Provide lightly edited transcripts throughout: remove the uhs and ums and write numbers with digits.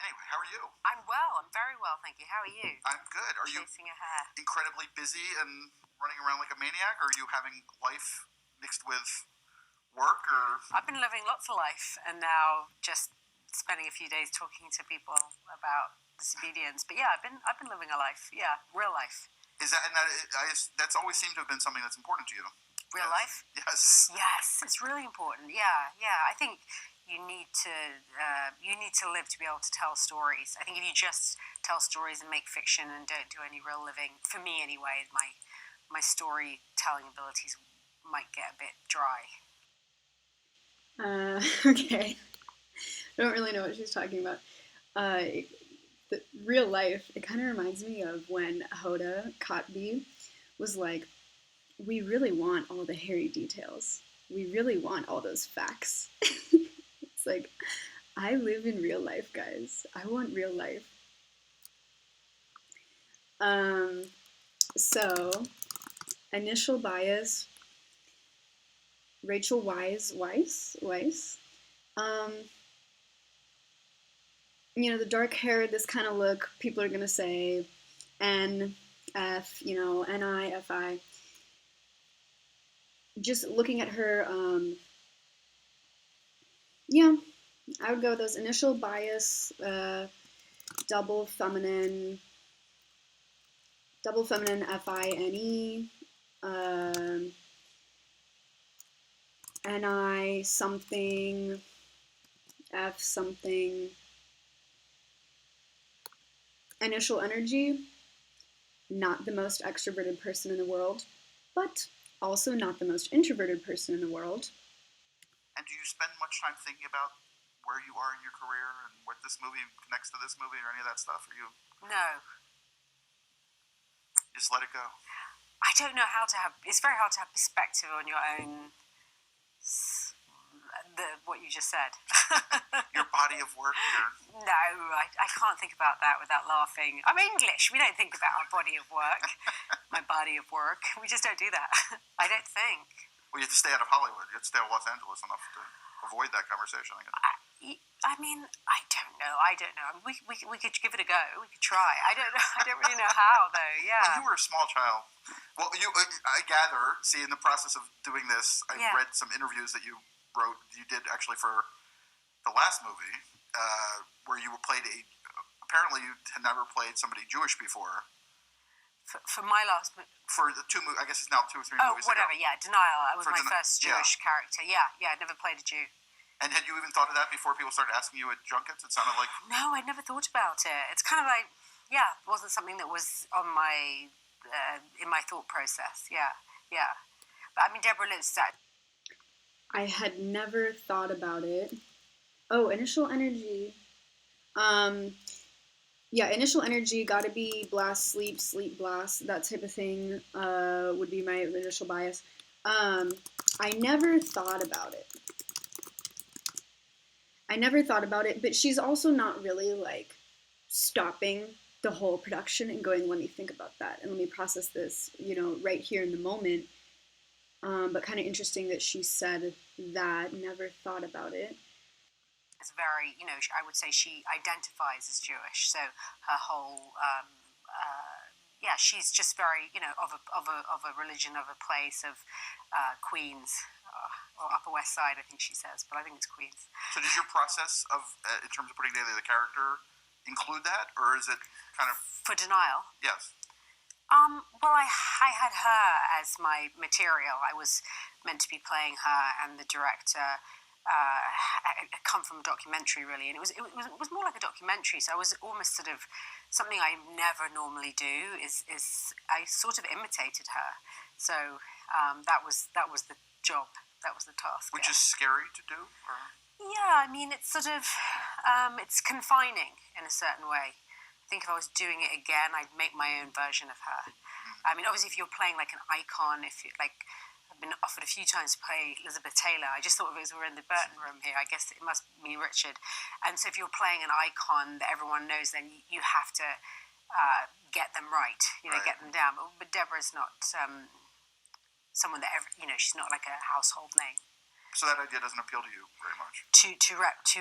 Anyway, how are you? I'm well. I'm very well, thank you. How are you? I'm good. Are you Chasing a hair. incredibly busy and running around like a maniac, or are you having life mixed with work, or... I've been living lots of life, and now just spending a few days talking to people about disobedience. But yeah, I've been living a life. Yeah, real life. Is that, and that's always seemed to have been something that's important to you. Real life? Yes. Yes, it's really important. Yeah. I think you need to live to be able to tell stories. I think if you just tell stories and make fiction and don't do any real living, for me anyway, my storytelling abilities might get a bit dry. Okay. I don't really know what she's talking about. The real life, it kind of reminds me of when Hoda Kotb was like, we really want all the hairy details. We really want all those facts. It's like, I live in real life, guys. I want real life. So, initial bias, Rachel Weisz. The dark hair, this kind of look, people are going to say N, F, N-I, F-I. Just looking at her, I would go with those. Initial bias, double feminine, F-I-N-E, N-I something, F something. Initial energy, not the most extroverted person in the world, but also not the most introverted person in the world. And do you spend much time thinking about where you are in your career and what this movie connects to this movie or any of that stuff? Or you No. just let it go? I don't know how to have... It's very hard to have perspective on your own... what you just said. Your body of work? No, I can't think about that without laughing. I'm English. We don't think about our body of work. My body of work. We just don't do that. I don't think. Well, you have to stay out of Hollywood. You have to stay out of Los Angeles enough to avoid that conversation, I guess. I don't know. We could give it a go. We could try. I don't really know how, though. Yeah. When you were a small child, well, I gather, in the process of doing this, I read some interviews that you wrote. You did actually for the last movie, where you played apparently you had never played somebody Jewish before. For my last movie? For the two movies, I guess it's now 2 or 3 movies whatever, ago. yeah, Denial. I was my first Jewish character. Yeah, I'd never played a Jew. And had you even thought of that before people started asking you at junkets? It sounded like... No, I'd never thought about it. It's kind of like, it wasn't something that was on my, in my thought process. Yeah. But Deborah lives that. I had never thought about it. Oh, initial energy. Initial energy, gotta be blast, sleep, blast, that type of thing would be my initial bias. I never thought about it, but she's also not really, like, stopping the whole production and going, let me think about that, and let me process this, right here in the moment. But kind of interesting that she said that, never thought about it. It's very, I would say she identifies as Jewish, so her whole, she's just very, of a religion, of a place, of Queens, or Upper West Side, I think she says, but I think it's Queens. So does your process of, in terms of putting together the character, include that, or is it kind of... For Denial? Yes. Well, I had her as my material. I was meant to be playing her, and the director... I come from a documentary, really, and it was more like a documentary. So I was almost sort of something I never normally do. Is I sort of imitated her. So that was the job. That was the task. Which is scary to do. Or? Yeah, it's sort of it's confining in a certain way. I think if I was doing it again, I'd make my own version of her. Obviously, if you're playing like an icon, if you like. Been offered a few times to play Elizabeth Taylor. I just thought of it as we're in the Burton room here. I guess it must be Richard. And so if you're playing an icon that everyone knows, then you have to get them right, get them down. But Deborah's not someone that she's not like a household name. So that idea doesn't appeal to you very much. To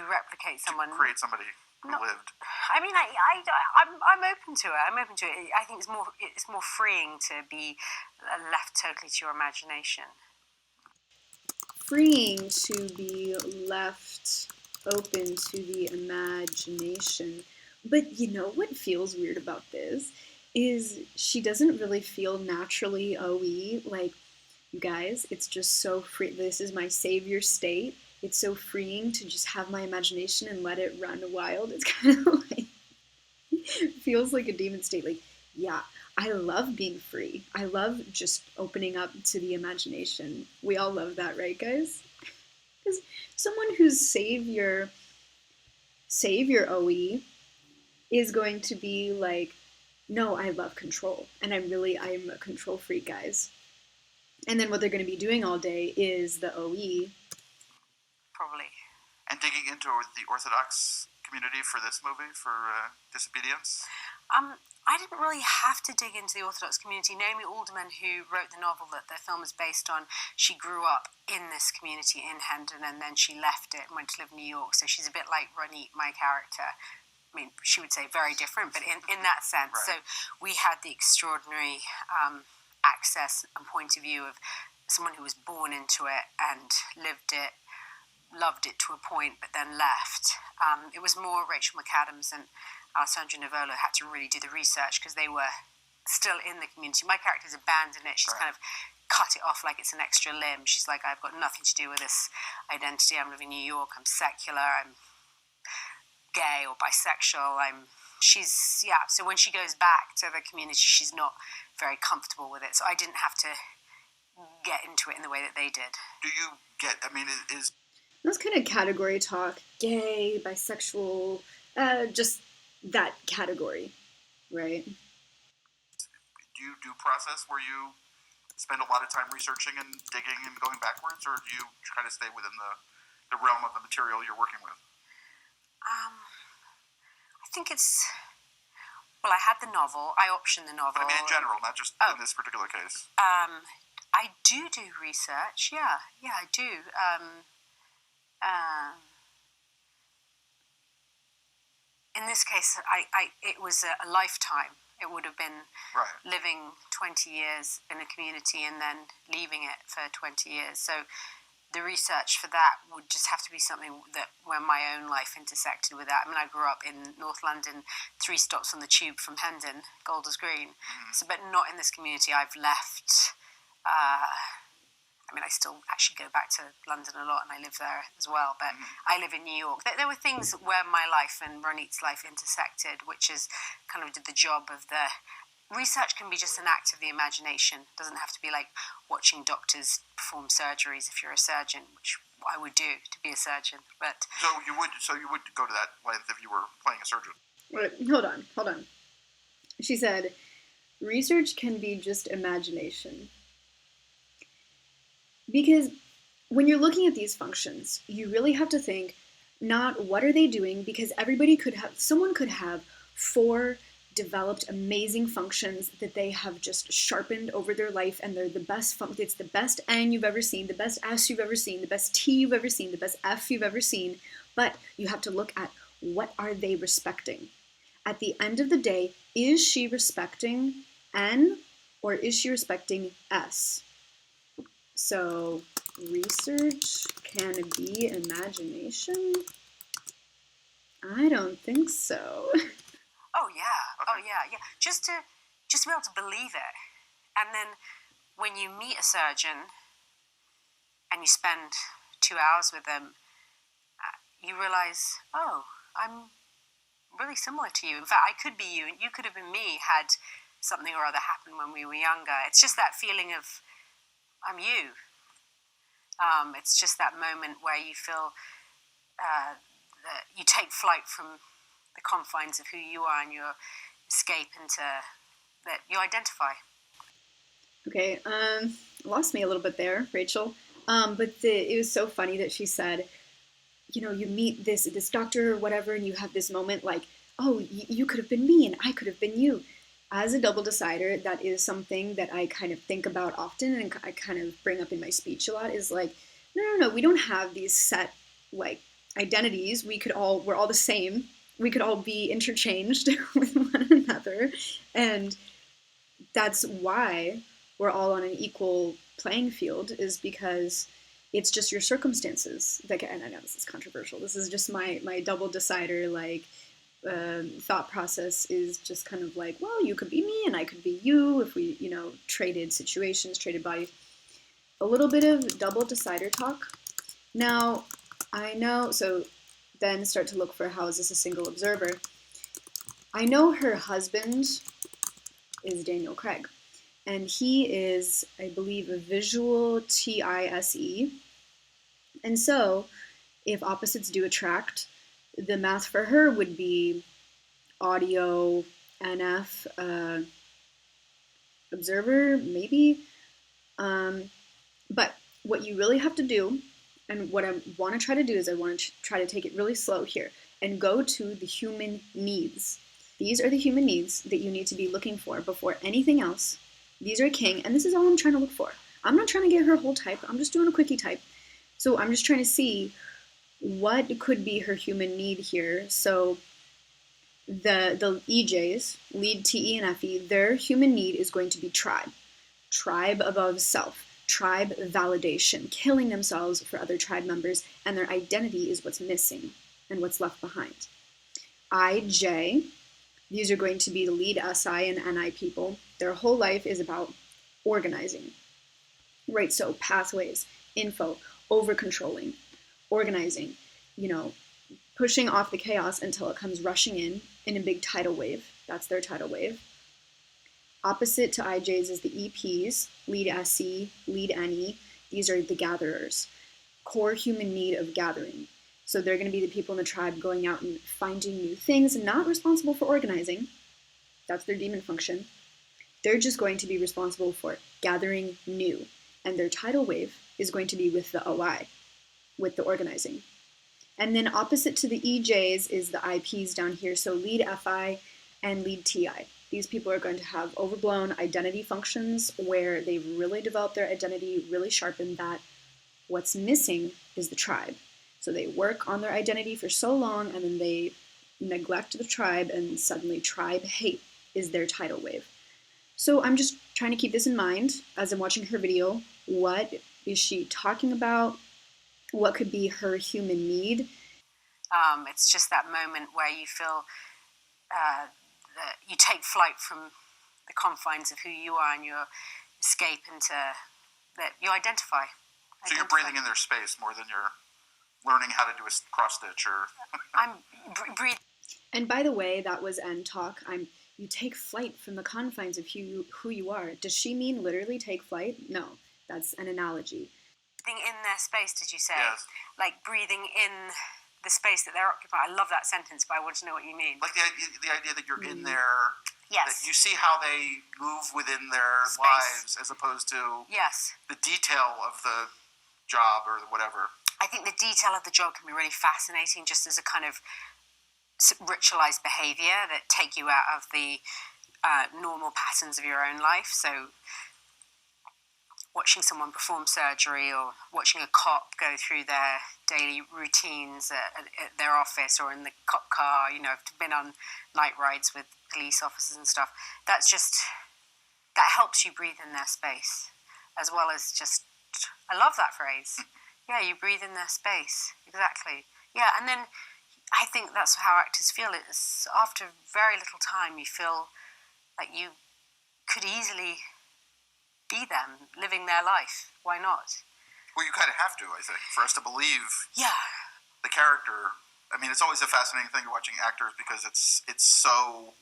replicate someone. To create somebody. lived? I mean, I'm open to it. I'm open to it. I think it's more freeing to be left totally to your imagination. Freeing to be left open to the imagination. But you know what feels weird about this is she doesn't really feel naturally OE. Like, you guys, it's just so free. This is my savior state. It's so freeing to just have my imagination and let it run wild. It's kind of like, it feels like a demon state. Like, yeah, I love being free. I love just opening up to the imagination. We all love that, right, guys? Because someone who's savior OE is going to be like, no, I love control. And I'm a control freak, guys. And then what they're going to be doing all day is the OE. Probably. And digging into the Orthodox community for this movie, for Disobedience? I didn't really have to dig into the Orthodox community. Naomi Alderman, who wrote the novel that the film is based on, she grew up in this community in Hendon, and then she left it and went to live in New York. So she's a bit like Ronit, my character. I mean, she would say very different, but in that sense. Right. So we had the extraordinary access and point of view of someone who was born into it and lived it, loved it to a point, but then left. It was more Rachel McAdams and Alessandra Nivola had to really do the research because they were still in the community. My character's abandoned it. She's kind of cut it off like it's an extra limb. She's like, I've got nothing to do with this identity. I'm living in New York. I'm secular. I'm gay or bisexual. So when she goes back to the community, she's not very comfortable with it. So I didn't have to get into it in the way that they did. Do you get, I mean, is... That's kind of category talk. Gay, bisexual, just that category, right? Do you do process where you spend a lot of time researching and digging and going backwards, or do you try to stay within the realm of the material you're working with? I think it's... Well, I had the novel. I optioned the novel. But I mean in general, not just in this particular case. I do research. Yeah, I do. In this case, it was a lifetime. It would have been living 20 years in a community and then leaving it for 20 years. So the research for that would just have to be something that where my own life intersected with that. I mean, I grew up in North London, 3 stops on the tube from Hendon, Golders Green. So, but not in this community. I've left... I mean, I still actually go back to London a lot and I live there as well, but I live in New York. There were things where my life and Ronit's life intersected, which is kind of did the job of the... Research can be just an act of the imagination. It doesn't have to be like watching doctors perform surgeries if you're a surgeon, which I would do to be a surgeon. But So you would go to that length if you were playing a surgeon? Wait, hold on. She said, research can be just imagination. Because when you're looking at these functions, you really have to think not what are they doing, because someone could have 4 developed amazing functions that they have just sharpened over their life, and they're the best it's the best N you've ever seen, the best S you've ever seen, the best T you've ever seen, the best F you've ever seen, but you have to look at what are they respecting. At the end of the day, is she respecting N or is she respecting S? So, research can be imagination? I don't think so. Oh yeah. Just to be able to believe it, and then when you meet a surgeon and you spend 2 hours with them, you realize, oh, I'm really similar to you. In fact, I could be you, and you could have been me had something or other happened when we were younger. It's just that feeling of I'm you. It's just that moment where you feel that you take flight from the confines of who you are and you escape into that you identify. Okay, lost me a little bit there, Rachel. But it was so funny that she said, you know, you meet this doctor or whatever, and you have this moment like, oh, you could have been me and I could have been you. As a double decider, that is something that I kind of think about often and I kind of bring up in my speech a lot, is like, no, we don't have these set, like, identities. We're all the same. we could all be interchanged with one another, and that's why we're all on an equal playing field, is because it's just your circumstances that get, and I know this is controversial, this is just my double decider, like, thought process is just kind of like, well, you could be me and I could be you if we, traded situations, traded bodies. A little bit of double decider talk. Now, I know, so then start to look for, how is this a single observer? I know her husband is Daniel Craig, and he is, I believe, a visual TISE. And so, if opposites do attract, the math for her would be audio, NF, observer, maybe. But what you really have to do, and what I want to try to do, is I want to try to take it really slow here and go to the human needs. These are the human needs that you need to be looking for before anything else. These are king, and this is all I'm trying to look for. I'm not trying to get her whole type. I'm just doing a quickie type. So I'm just trying to see what could be her human need here. So the EJs, lead, TE, and FE, their human need is going to be tribe. Tribe above self. Tribe validation, killing themselves for other tribe members, and their identity is what's missing and what's left behind. IJ, these are going to be the lead SI and NI people. Their whole life is about organizing, right? So pathways, info, over-controlling, organizing, pushing off the chaos until it comes rushing in a big tidal wave. That's their tidal wave. Opposite to IJs is the EPs, lead SE, lead NE. These are the gatherers. Core human need of gathering. So they're going to be the people in the tribe going out and finding new things, not responsible for organizing. That's their demon function. They're just going to be responsible for gathering new. And their tidal wave is going to be with the OI, with the organizing. And then opposite to the EJs is the IPs down here. So lead FI and lead TI. These people are going to have overblown identity functions where they've really developed their identity, really sharpened that. What's missing is the tribe. So they work on their identity for so long, and then they neglect the tribe, and suddenly tribe hate is their tidal wave. So I'm just trying to keep this in mind as I'm watching her video. What is she talking about? What could be her human need? It's just that moment where you feel that you take flight from the confines of who you are, and you escape into that you identify. So you're breathing in their space more than you're learning how to do a cross stitch, or I'm breathing. And by the way, that was N talk. You take flight from the confines of who you are. Does she mean literally take flight? No, that's an analogy. Breathing in their space, did you say? Yes. Like breathing in the space that they're occupying. I love that sentence, but I want to know what you mean. Like the idea that you're in their... Yes. That you see how they move within their space. lives as opposed to yes. the detail of the job or whatever. I think the detail of the job can be really fascinating, just as a kind of ritualized behavior that take you out of the normal patterns of your own life. So watching someone perform surgery, or watching a cop go through their daily routines at their office or in the cop car, I've been on night rides with police officers and stuff. That helps you breathe in their space, as well as just, I love that phrase. Yeah, you breathe in their space. Exactly. Yeah, and then I think that's how actors feel. It's after very little time, you feel like you could easily be them, living their life. Why not? Well, you kind of have to, I think, for us to believe the character. I mean, it's always a fascinating thing watching actors, because it's so...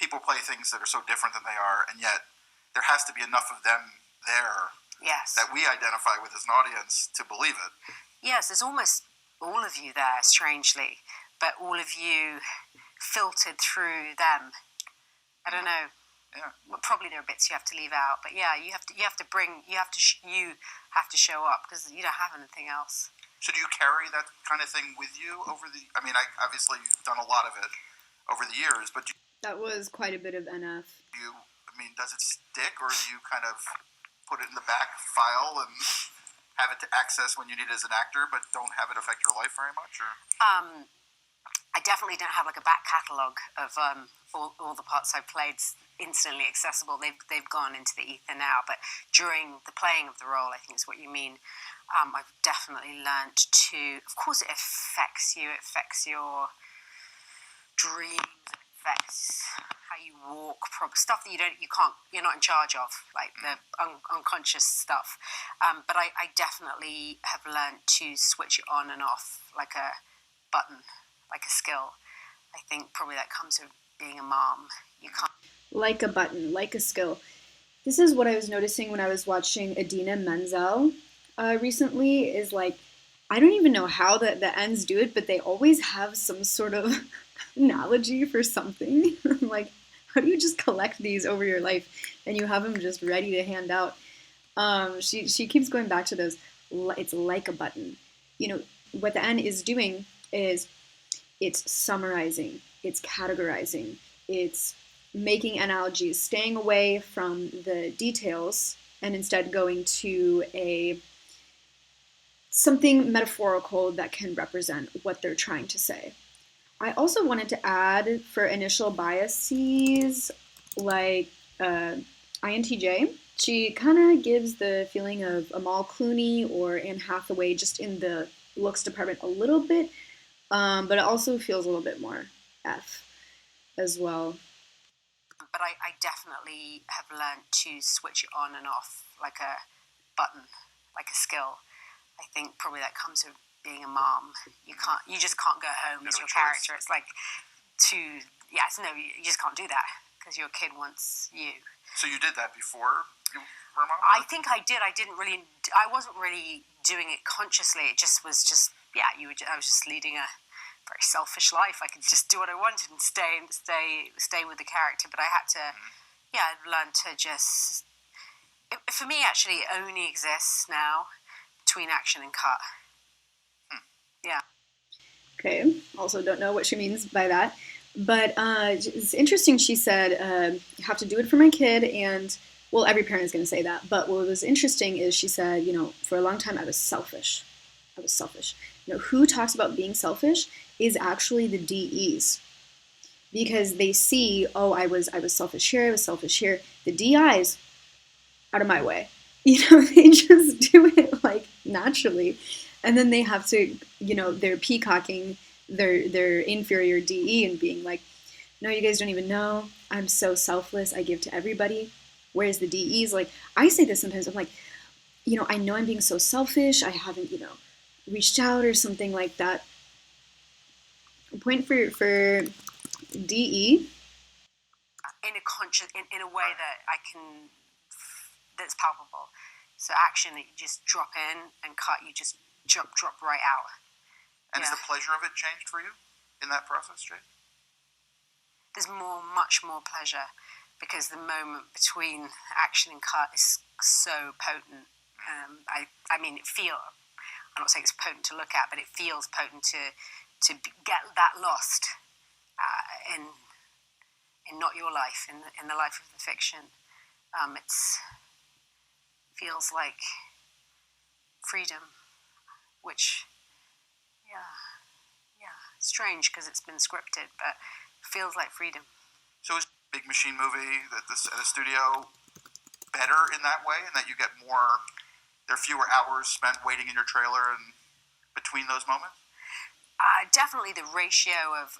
People play things that are so different than they are, and yet there has to be enough of them there that we identify with as an audience to believe it. Yes, there's almost all of you there, strangely, but all of you filtered through them. I don't know. Yeah. Well, probably there are bits you have to leave out, but yeah, you have to show up, because you don't have anything else. So do you carry that kind of thing with you over the... I mean, obviously you've done a lot of it over the years, but that was quite a bit of NF. Does it stick, or do you kind of put it in the back file and have it to access when you need it as an actor, but don't have it affect your life very much? Or? I definitely don't have like a back catalogue of all the parts I've played instantly accessible. They've gone into the ether now. But during the playing of the role, I think is what you mean, I've definitely learnt to, of course it affects you, it affects your dreams, it affects how you walk, stuff that you're not in charge of, like the unconscious stuff. But I definitely have learnt to switch it on and off like a button, like a skill. I think probably that comes with being a mom. You can't. Like a button, like a skill. This is what I was noticing when I was watching Idina Menzel recently, is like, I don't even know how the ends do it, but they always have some sort of analogy for something. Like, how do you just collect these over your life and you have them just ready to hand out? She keeps going back to those, it's like a button. You know, what the N is doing is it's summarizing, it's categorizing, it's making analogies, staying away from the details and instead going to something metaphorical that can represent what they're trying to say. I also wanted to add for initial biases, like INTJ, she kind of gives the feeling of Amal Clooney or Anne Hathaway just in the looks department a little bit, but it also feels a little bit more F as well. But I definitely have learned to switch it on and off like a button, like a skill. I think probably that comes with being a mom. You just can't go home as your character. It's like you just can't do that because your kid wants you. So you did that before you were a mom? I think I did. I wasn't really doing it consciously. It just was I was just leading a very selfish life. I could just do what I wanted and stay with the character. But I had to, learn to just. For me, actually, it only exists now between action and cut. Yeah. Okay. Also, don't know what she means by that, but it's interesting. She said, "You have to do it for my kid," and well, every parent is going to say that. But what was interesting is she said, for a long time I was selfish. Who talks about being selfish is actually the DEs, because they see, I was selfish here, I was selfish here. The DIs, out of my way. They just do it like naturally, and then they have to, they're peacocking their inferior DE and being like, no, you guys don't even know, I'm so selfless, I give to everybody. Whereas the DEs, like, I say this sometimes, I'm like, I know I'm being so selfish, I haven't, reached out or something like that. A point for DE. In a way that's palpable. So action that you just drop in, and cut you just drop right out. And has the pleasure of it changed for you in that process, Jay? There's much more pleasure, because the moment between action and cut is so potent. I'm not saying it's potent to look at, but it feels potent to get that lost in not your life, in the life of the fiction. It's feels like freedom, which, strange because it's been scripted, but feels like freedom. So is Big Machine movie at a studio better in that way, in that you get there are fewer hours spent waiting in your trailer and between those moments? Definitely the ratio of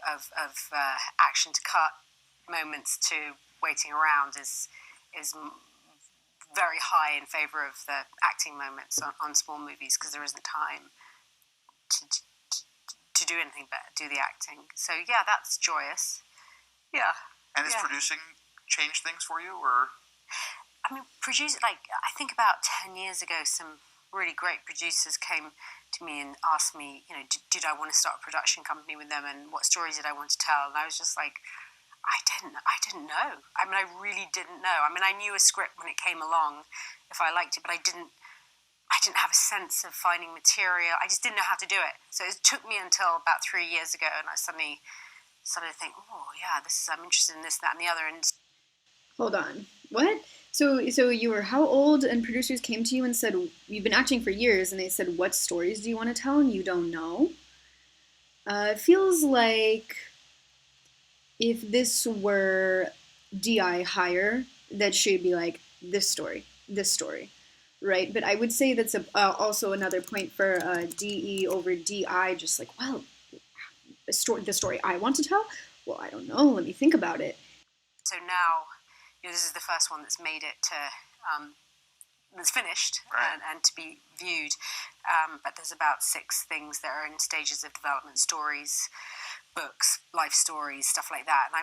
action to cut moments to waiting around is very high in favor of the acting moments on small movies, because there isn't time to do anything but do the acting. So that's joyous. Yeah. And has producing changed things for you, or? I mean, I think about 10 years ago, some really great producers came to me and asked me, did I want to start a production company with them, and what stories did I want to tell? And I was just like, I didn't know. I mean, I really didn't know. I mean, I knew a script when it came along, if I liked it, but I didn't have a sense of finding material. I just didn't know how to do it. So it took me until about 3 years ago, and I suddenly started to think, I'm interested in this, that, and the other. And hold on, what? So you were how old, and producers came to you and said, you've been acting for years, and they said, what stories do you want to tell, and you don't know? It feels like if this were DI higher, that should be like this story, right? But I would say that's also another point for DE over DI, just like, well, the story I want to tell? Well, I don't know. Let me think about it. So now, this is the first one that's made it to, that's finished Right. and to be viewed. But there's about 6 things that are in stages of development: stories, books, life stories, stuff like that. And I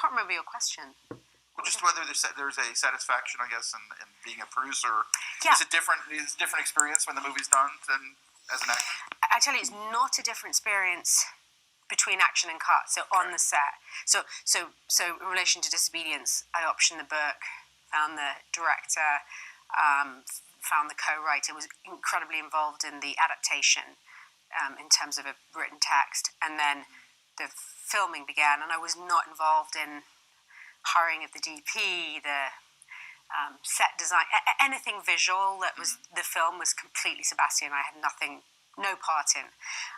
can't remember your question. Well, just whether there's a satisfaction, I guess, in being a producer. Yeah. Is it different? Is it a different experience when the movie's done than as an actor? I tell you, it's not a different experience between action and cut. So on the set. So in relation to Disobedience, I optioned the book, found the director, found the co-writer, was incredibly involved in the adaptation in terms of a written text, and then the filming began, and I was not involved in hiring of the DP, the set design, anything visual that was the film was completely Sebastian. I had no part in,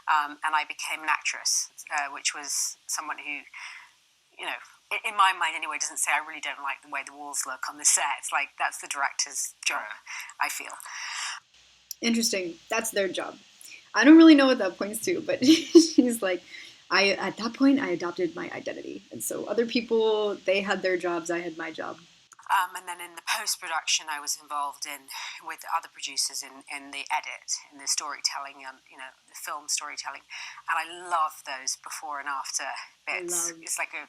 and I became an actress, which was someone who, in my mind anyway, doesn't say I really don't like the way the walls look on the set. It's like that's the director's job, I feel. Interesting. That's their job. I don't really know what that points to, but she's like, at that point, I adopted my identity. And so other people, they had their jobs, I had my job. And then in the post-production, I was involved with other producers in the edit, in the storytelling, the film storytelling. And I love those before and after bits. It's like a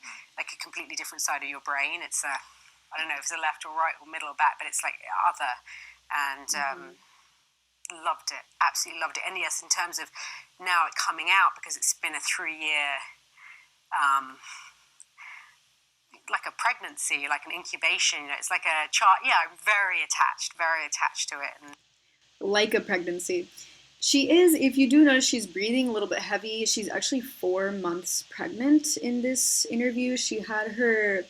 completely different side of your brain. It's I don't know if it's a left or right or middle or back, but it's like other. And loved it, absolutely loved it. And yes, in terms of now it coming out, because it's been a 3-year, like a pregnancy, like an incubation, it's like a child. Yeah, I'm very attached to it. And like a pregnancy. She is, if you do notice, she's breathing a little bit heavy. She's actually 4 months pregnant in this interview. She had her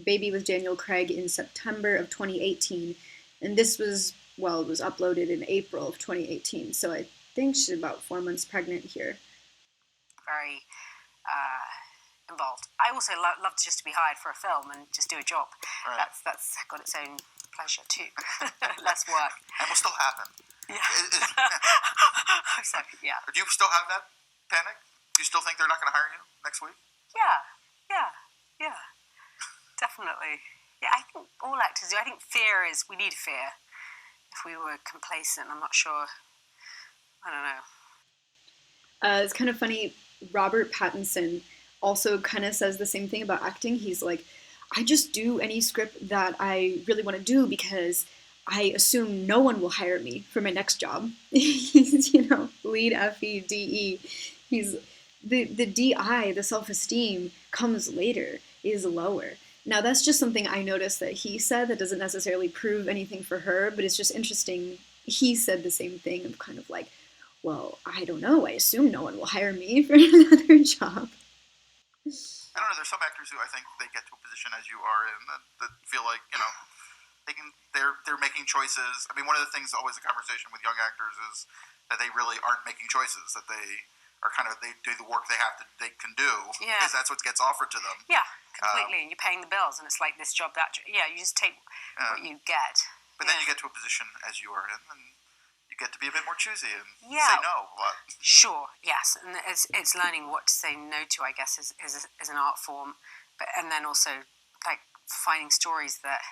baby with Daniel Craig in September of 2018. And this was, it was uploaded in April of 2018. So I think she's about 4 months pregnant here. Very involved. I also love just to be hired for a film and just do a job. Right. That's got its own pleasure too. Less work. And will still happen. Yeah. Exactly, yeah. Do you still have that panic? Do you still think they're not going to hire you next week? Yeah. Definitely. Yeah, I think all actors do. I think we need fear. If we were complacent, I'm not sure. I don't know. It's kind of funny. Robert Pattinson also kind of says the same thing about acting. He's like, I just do any script that I really want to do because I assume no one will hire me for my next job. He's, lead FE, He's the DI, the self-esteem comes later, is lower. Now that's just something I noticed that he said that doesn't necessarily prove anything for her, but it's just interesting. He said the same thing of kind of like, well, I don't know. I assume no one will hire me for another job. I don't know. There's some actors who I think they get to a position as you are in that feel like they're making choices. I mean, one of the things always a conversation with young actors is that they really aren't making choices. That they are they do the work they can do because that's what gets offered to them. Yeah, completely. And you're paying the bills, and it's like this job, that job. Yeah, you just take what you get. But then you get to a position as you are in, and you get to be a bit more choosy and say no. Sure, yes, and it's learning what to say no to, I guess, is an art form, and then also like finding stories that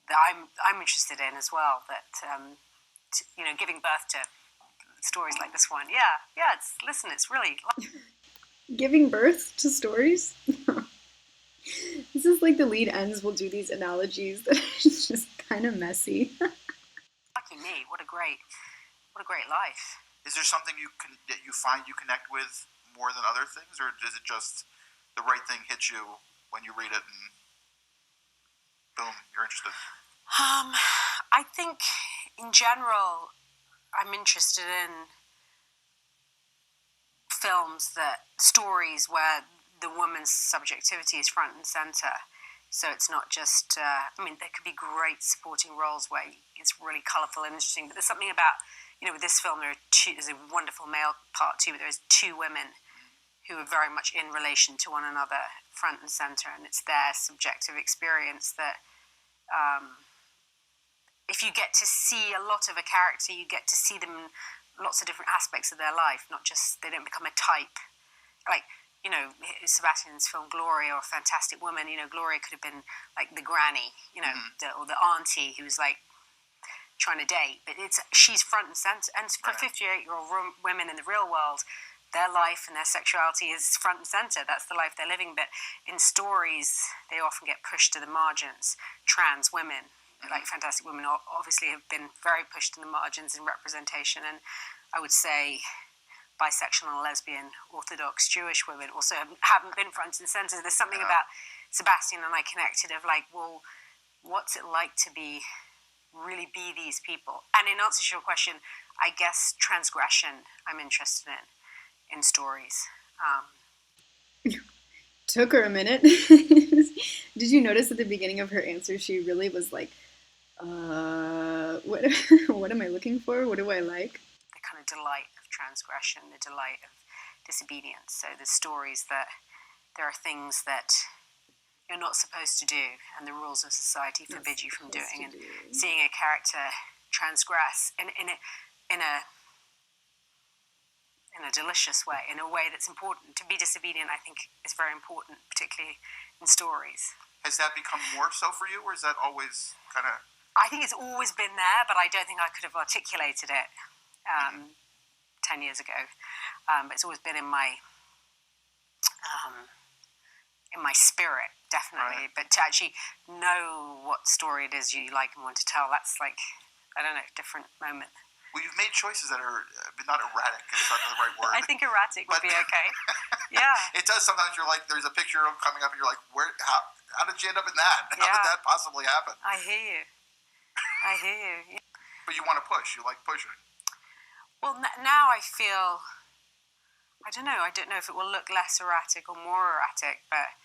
I'm interested in as well. That giving birth to stories like this one. Yeah. It's really giving birth to stories. This is like the lead ends will do these analogies that are just kind of messy. Lucky me! What a great life. Is there something that you find you connect with more than other things, or does it just the right thing hit you when you read it and boom, you're interested? I think in general, I'm interested in stories where the woman's subjectivity is front and center. So it's not just, there could be great supporting roles where it's really colourful and interesting, but there's something about, with this film, there's a wonderful male part too, but there's two women who are very much in relation to one another, front and center, and it's their subjective experience that if you get to see a lot of a character, you get to see them in lots of different aspects of their life, not just, they don't become a type. Like, Sebastian's film Gloria, or Fantastic Woman, Gloria could have been like the granny, or the auntie who was like trying to date, but she's front and center. And for 58-year-old women in the real world, their life and their sexuality is front and center. That's the life they're living. But in stories, they often get pushed to the margins. Trans women, like Fantastic Women, obviously have been very pushed in the margins in representation. And I would say bisexual and lesbian, Orthodox Jewish women also haven't been front and center. There's something about Sebastian and I connected of like, well, what's it like to really be these people? And in answer to your question, I guess transgression I'm interested in stories. Took her a minute. Did you notice at the beginning of her answer, she really was like, what am I looking for? What do I like? The kind of delight of transgression, the delight of disobedience. So the stories that there are things that you're not supposed to do, and the rules of society forbid you from doing. And seeing a character transgress in a delicious way, in a way that's important. To be disobedient, I think, is very important, particularly in stories. Has that become more so for you, or is that always kind of? I think it's always been there, but I don't think I could have articulated it 10 years ago. But it's always been in my spirit, definitely. Right. But to actually know what story it is you like and want to tell, that's like, I don't know, a different moment. Well, you've made choices that are not erratic, is not the right word. I think erratic would be okay. Yeah. It does. Sometimes you're like, there's a picture coming up and you're like, how did you end up in that? How did that possibly happen? I hear you. Yeah. But you want to push. You like pushing. Well, now I feel, I don't know if it will look less erratic or more erratic, but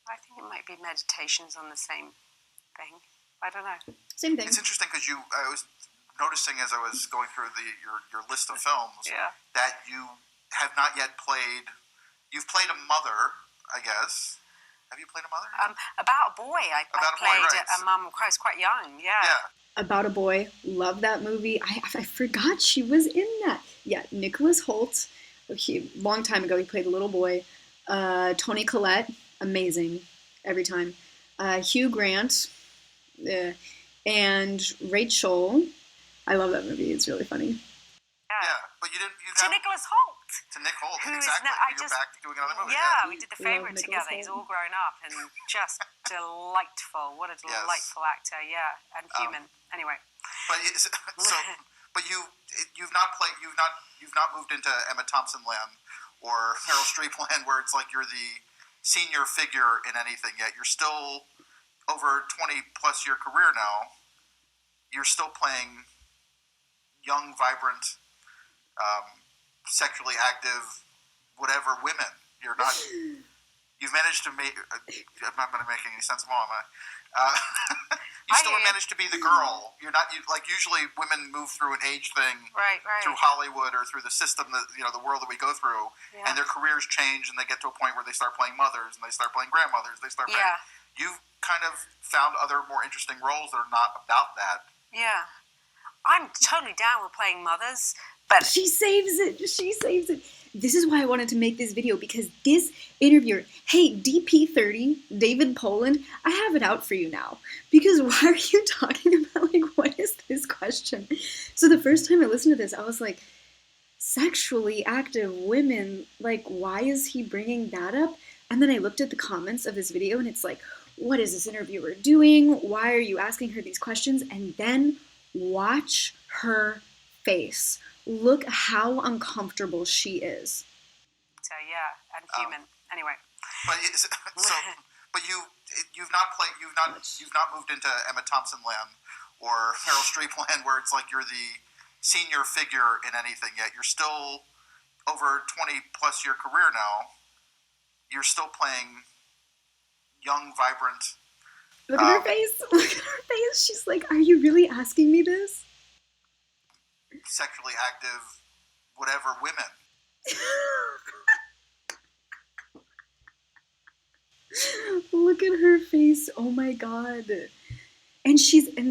I think it might be meditations on the same thing. I don't know. Same thing. It's interesting because I was noticing as I was going through your list of films that you have not yet played. You've played a mother, I guess. Have you played a mother? About a Boy. I played a mum. I was quite young. Yeah. About a Boy. Love that movie. I forgot she was in that. Yeah, Nicholas Hoult. Long time ago, he played a little boy. Toni Collette. Amazing. Every time. Hugh Grant. And Rachel. I love that movie. It's really funny. Yeah, but you to Nicholas Hoult. To Nick Hoult, exactly. You're back doing another movie. Yeah, we did The Favourite together. He's all grown up and just delightful. What a delightful actor. Yeah, and human. Anyway. But you've not moved into Emma Thompson land or Meryl Streep land where it's like you're the senior figure in anything yet. You're still over 20 plus year career now. You're still playing young, vibrant, sexually active, whatever women. You're not. You've managed to make. I'm not going to make any sense, Mom. You still managed to be the girl. You're not. Like usually, women move through an age thing, right, through Hollywood or through the system that the world that we go through, and their careers change, and they get to a point where they start playing mothers, and they start playing grandmothers. They start. Playing, you've kind of found other more interesting roles that are not about that. Yeah. I'm totally down with playing mothers, but she saves it. This is why I wanted to make this video, because this interviewer, hey, DP30, David Poland, I have it out for you now. Because why are you talking about, like, what is this question? So the first time I listened to this, I was like, sexually active women, like, why is he bringing that up? And then I looked at the comments of this video, and it's like, what is this interviewer doing? Why are you asking her these questions? And then watch her face. Look how uncomfortable she is. So and human. Anyway. But you've not moved into Emma Thompson land or Meryl Streep land where it's like you're the senior figure in anything yet. You're still over 20 plus year career now. You're still playing young, vibrant. Look at her face. Look at her face. She's like, are you really asking me this? sexually active, whatever women. Look at her face. Oh my god. And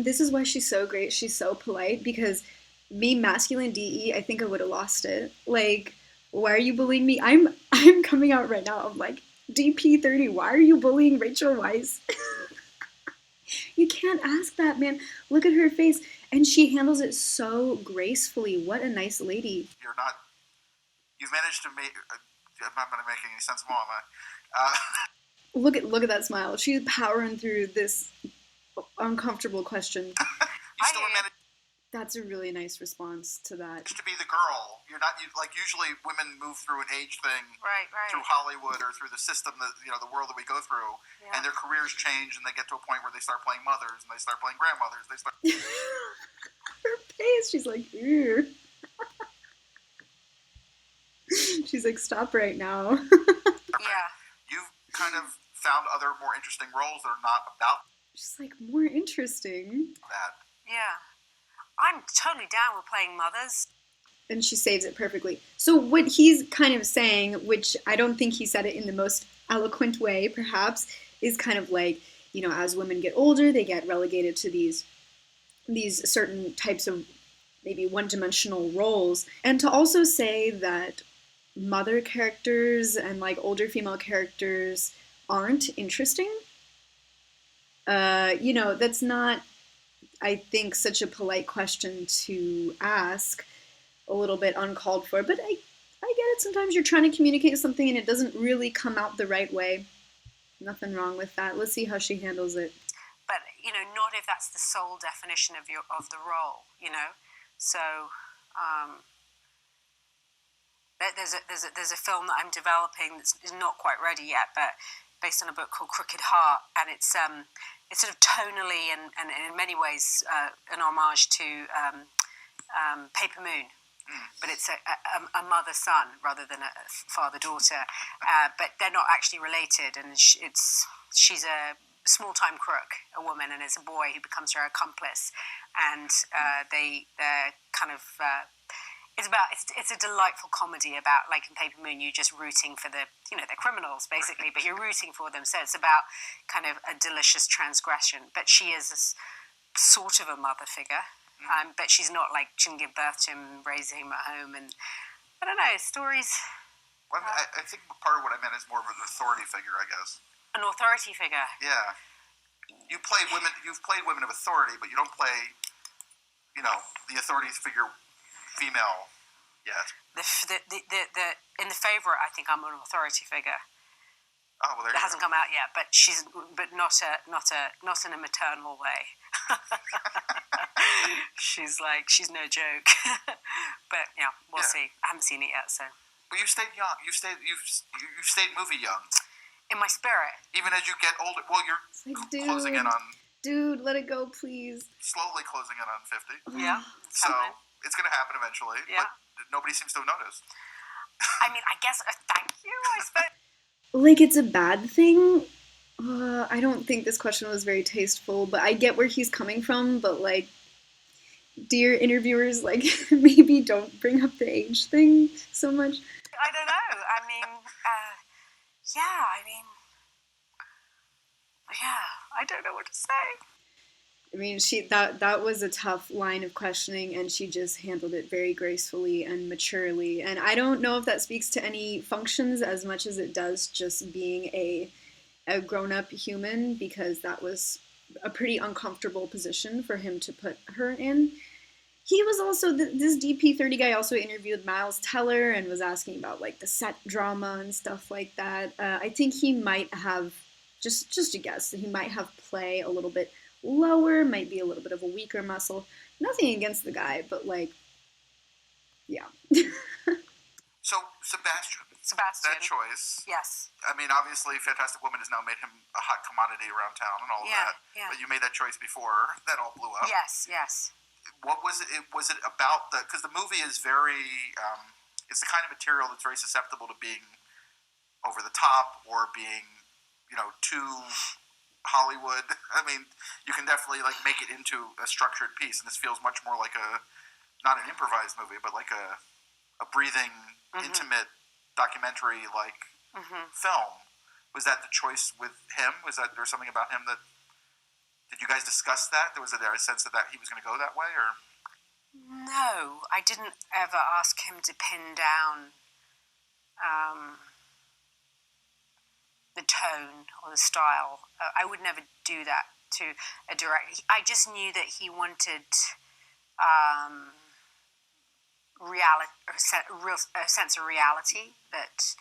this is why she's so great. She's so polite, because me, masculine DE, I think I would have lost it. Like, why are you bullying me? I'm coming out right now. I'm like, DP30, why are you bullying Rachel Weisz? You can't ask that, man. Look at her face. And she handles it so gracefully. What a nice lady. You've managed to make, I'm not going to make any sense more, am I? Look at that smile. She's powering through this uncomfortable question. You still managed. That's a really nice response to that. To be the girl, usually women move through an age thing, right, through Hollywood or through the system that the world that we go through, and their careers change, and they get to a point where they start playing mothers and they start playing grandmothers. They start. Her face, she's like, ew. She's like, stop right now. Yeah. You've kind of found other more interesting roles that are not about. She's like, more interesting. That. Yeah. I'm totally down with playing mothers. And she saves it perfectly. So what he's kind of saying, which I don't think he said it in the most eloquent way, perhaps, is kind of like, as women get older, they get relegated to these certain types of maybe one-dimensional roles. And to also say that mother characters and like older female characters aren't interesting, that's not, I think, such a polite question to ask, a little bit uncalled for, but I get it. Sometimes you're trying to communicate something and it doesn't really come out the right way. Nothing wrong with that. Let's see how she handles it. But, not if that's the sole definition of the role, So, there's a film that I'm developing that's not quite ready yet, but based on a book called Crooked Heart, and it's sort of tonally and in many ways an homage to Paper Moon, but it's a mother-son rather than a father-daughter, but they're not actually related, and she's a small-time crook, a woman, and it's a boy who becomes her accomplice, and they're kind of it's a delightful comedy about, like in Paper Moon, you're just rooting for they're criminals basically, but you're rooting for them, so it's about kind of a delicious transgression. But she is sort of a mother figure, but she's not like, she didn't give birth to him and raise him at home, and I don't know, stories. Well, I think part of what I meant is more of an authority figure, I guess. An authority figure. Yeah. You've played women of authority, but you don't play, the authority figure female yet. In The Favourite, I think I'm an authority figure. Oh, well, there you go. It hasn't come out yet, but not in a maternal way. She's no joke. But yeah, we'll see. I haven't seen it yet, so. But you stayed young. You've stayed movie young. In my spirit. Even as you get older. Well, you're closing in on. Dude, let it go, please. Slowly closing in on 50. Yeah. So it's going to happen eventually. Yeah. But nobody seems to have noticed. I mean, I guess. Thank you. I suppose. Like, it's a bad thing. I don't think this question was very tasteful, but I get where he's coming from. But like, dear interviewers, like, maybe don't bring up the age thing so much. I don't know. I mean, I don't know what to say. I mean, that was a tough line of questioning, and she just handled it very gracefully and maturely. And I don't know if that speaks to any functions as much as it does just being a grown-up human, because that was a pretty uncomfortable position for him to put her in. He was also, this DP30 guy also interviewed Miles Teller and was asking about like the set drama and stuff like that. I think he might have, just a guess, he might have play a little bit lower, might be a little bit of a weaker muscle. Nothing against the guy, but like, yeah. So, Sebastian. That choice. Yes. I mean, obviously, Fantastic Woman has now made him a hot commodity around town and all of that. Yeah. But you made that choice before. That all blew up. Yes. What was it? Was it about because the movie is very, it's the kind of material that's very susceptible to being over the top or being, too Hollywood. I mean, you can definitely like make it into a structured piece, and this feels much more like not an improvised movie, but like a breathing, intimate documentary film. Was that the choice with him? Was that there was something about him that? Did you guys discuss that? Was there a sense that he was going to go that way, or? No, I didn't ever ask him to pin down the tone or the style. I would never do that to a director. I just knew that he wanted a sense of reality, that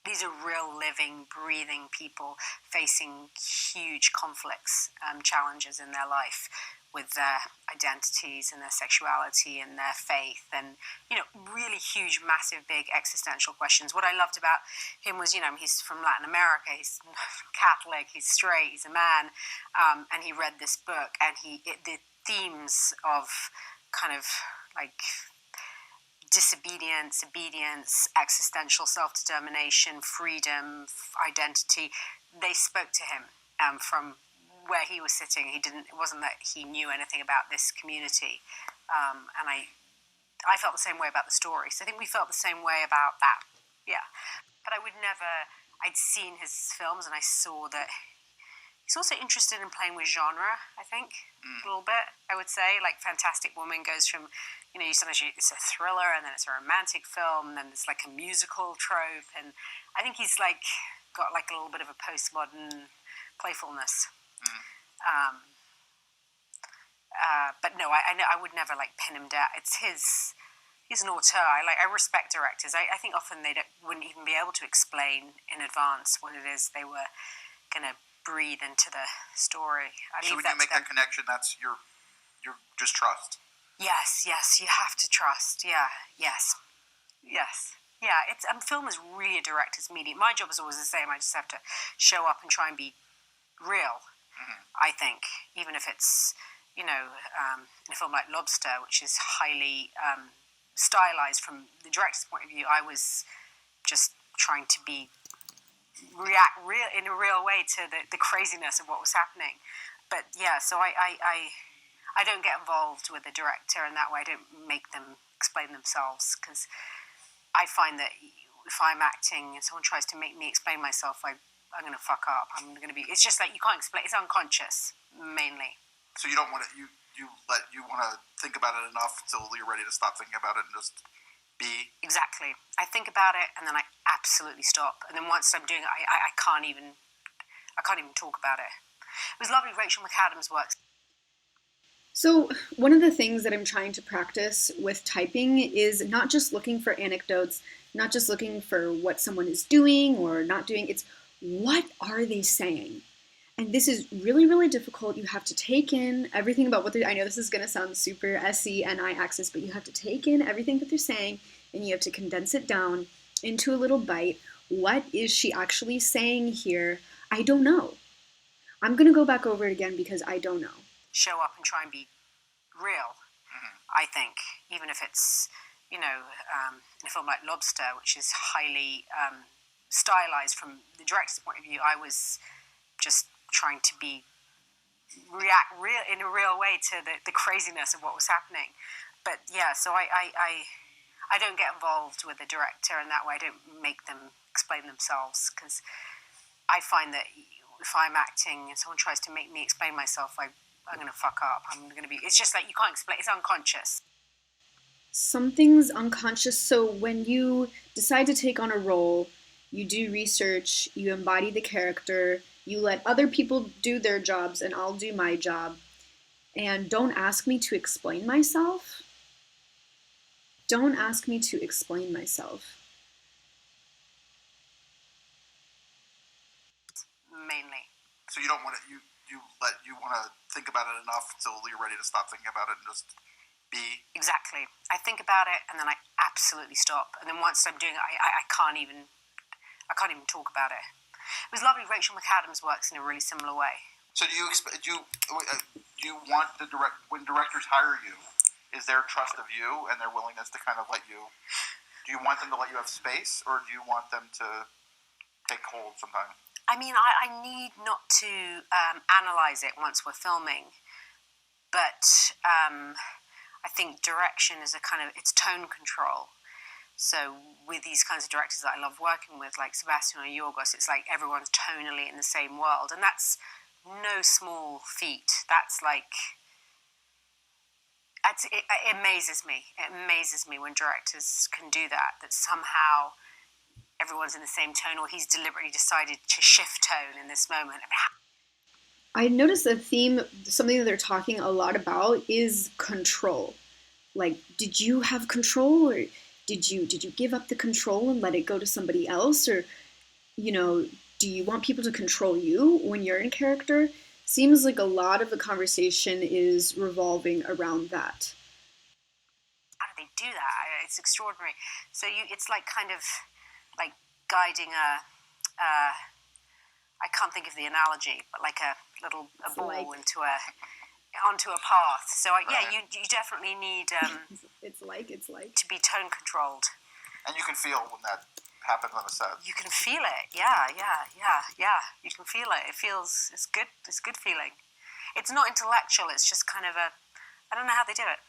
these are real, living, breathing people facing huge conflicts, challenges in their life with their identities and their sexuality and their faith and, really huge, massive, big existential questions. What I loved about him was, he's from Latin America, he's Catholic, he's straight, he's a man, and he read this book, and the themes of kind of like disobedience, obedience, existential self-determination, freedom, identity, they spoke to him from where he was sitting. It wasn't that he knew anything about this community, and I felt the same way about the story. So I think we felt the same way about that. Yeah, but I'd seen his films, and I saw that he's also interested in playing with genre, I think, a little bit, I would say. Like Fantastic Woman goes from, sometimes it's a thriller, and then it's a romantic film, and then it's like a musical trope, and I think he's got a little bit of a postmodern playfulness. But no, I would never pin him down. He's an auteur. I respect directors. I think often wouldn't even be able to explain in advance what it is they were gonna breathe into the story. So when you make that connection, that's you're just trust. Yes, you have to trust. Yeah, yes. Yeah, film is really a director's medium. My job is always the same. I just have to show up and try and be real. I think, even if it's in a film like Lobster, which is highly stylized from the director's point of view, I was just trying to react in a real way to the craziness of what was happening. But yeah, so I don't get involved with the director in that way. I don't make them explain themselves, because I find that if I'm acting and someone tries to make me explain myself, I'm going to fuck up. It's just you can't explain. It's unconscious, mainly. So you don't want to, you want to think about it enough until you're ready to stop thinking about it and just be. Exactly. I think about it, and then I absolutely stop. And then once I'm doing it, I can't even talk about it. It was lovely. Rachel McAdams works. So one of the things that I'm trying to practice with typing is not just looking for anecdotes, not just looking for what someone is doing or not doing. It's what are they saying? And this is really, really difficult. You have to take in everything about what I know this is going to sound super SCNI axis, but you have to take in everything that they're saying, and you have to condense it down into a little bite. What is she actually saying here? I don't know. I'm going to go back over it again because I don't know. Show up and try and be real, I think, even if it's, in a film like Lobster, which is highly stylized from the director's point of view, I was just trying to react in a real way to the craziness of what was happening. But yeah, so I don't get involved with the director in that way. I don't make them explain themselves, because I find that if I'm acting and someone tries to make me explain myself, I'm going to fuck up. It's just you can't explain. It's unconscious. Something's unconscious. So when you decide to take on a role, you do research, you embody the character, you let other people do their jobs, and I'll do my job. And don't ask me to explain myself. Don't ask me to explain myself. Mainly. So you don't want to, you want to think about it enough until you're ready to stop thinking about it and just be. Exactly. I think about it, and then I absolutely stop. And then once I'm doing it, I can't even talk about it. It was lovely. Rachel McAdams works in a really similar way. So do you want when directors hire you, is their trust of you and their willingness to kind of let you, do you want them to let you have space, or do you want them to take hold sometimes? I mean, I need not to analyze it once we're filming. but I think direction is it's tone control. So with these kinds of directors that I love working with, like Sebastian or Yorgos, it's like everyone's tonally in the same world. And that's no small feat. That's it amazes me. It amazes me when directors can do that somehow everyone's in the same tone, or he's deliberately decided to shift tone in this moment. I noticed a theme, something that they're talking a lot about is control. Like, did you have control, or did you give up the control and let it go to somebody else? Or, do you want people to control you when you're in character? Seems like a lot of the conversation is revolving around that. How do they do that? It's extraordinary. So it's like kind of like guiding I can't think of the analogy, but like a ball onto a path. So you definitely need it's like to be tone controlled. And you can feel when that happens on a set. You can feel it. Yeah. You can feel it. It's good. It's good feeling. It's not intellectual. It's just kind of I don't know how they do it.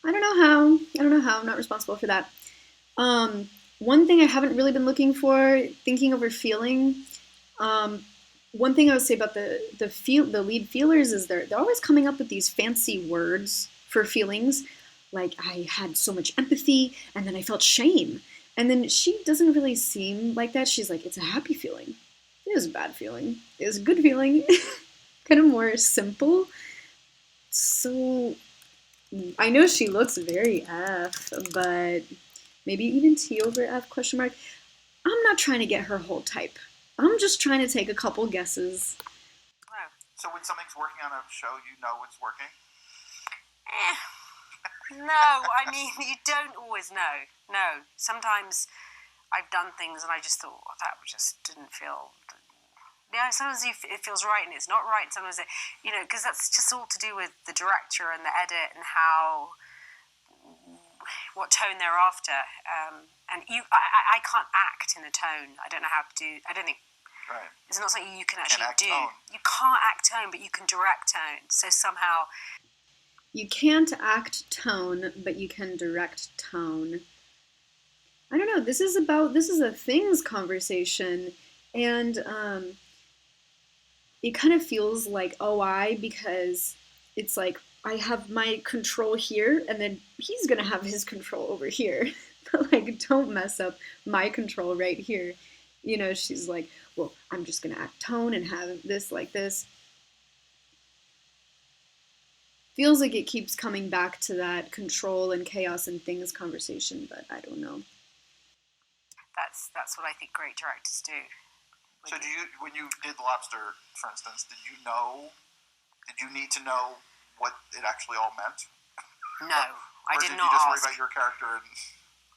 I don't know how. I'm not responsible for that. One thing I haven't really been looking for, thinking over feeling. One thing I would say about the lead feelers is they're always coming up with these fancy words for feelings. Like, I had so much empathy, and then I felt shame. And then she doesn't really seem like that. She's like, it's a happy feeling. It was a bad feeling. It was a good feeling. Kind of more simple. So I know she looks very F, but maybe even T over F ? I'm not trying to get her whole type. I'm just trying to take a couple guesses. So when something's working on a show, you know it's working? No, I mean, you don't always know. No. Sometimes I've done things and I just thought, that just didn't feel... sometimes it feels right and it's not right. Sometimes, because that's just all to do with the director and the edit and what tone they're after. And I can't act in a tone. I don't know how to do... I don't think... Right. It's not something you can actually do. Tone. You can't act tone, but you can direct tone. So somehow... You can't act tone, but you can direct tone. I don't know. This is a things conversation, and it kind of feels like OI because it's like I have my control here, and then he's gonna have his control over here. But like, don't mess up my control right here. She's like, well, I'm just gonna act tone and have this like this. Feels like it keeps coming back to that control and chaos and things conversation, but I don't know. That's what I think great directors do. So when you did Lobster, for instance, did you need to know what it actually all meant? No, I did not ask. Or did you just worry about your character?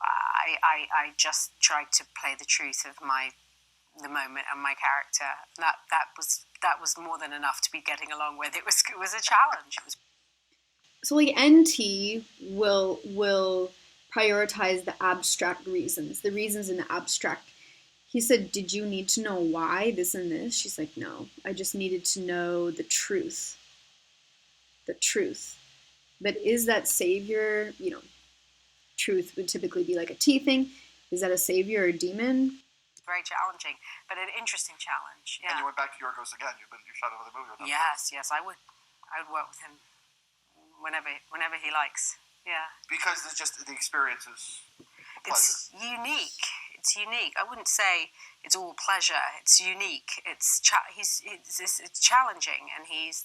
I just tried to play the truth of the moment and my character. That was more than enough to be getting along with. It was a challenge. So like NT will prioritize the abstract reasons, the reasons in the abstract. He said, did you need to know why this and this? She's like, no, I just needed to know the truth. The truth. But is that savior, truth would typically be like a T thing. Is that a savior or a demon? Very challenging, but an interesting challenge. Yeah. And you went back to Yorgos again. You shot another movie with him. Yes, I would work with him whenever he likes. Yeah. Because it's just the experience is pleasure. It's unique. I wouldn't say it's all pleasure. It's unique. It's challenging, and he's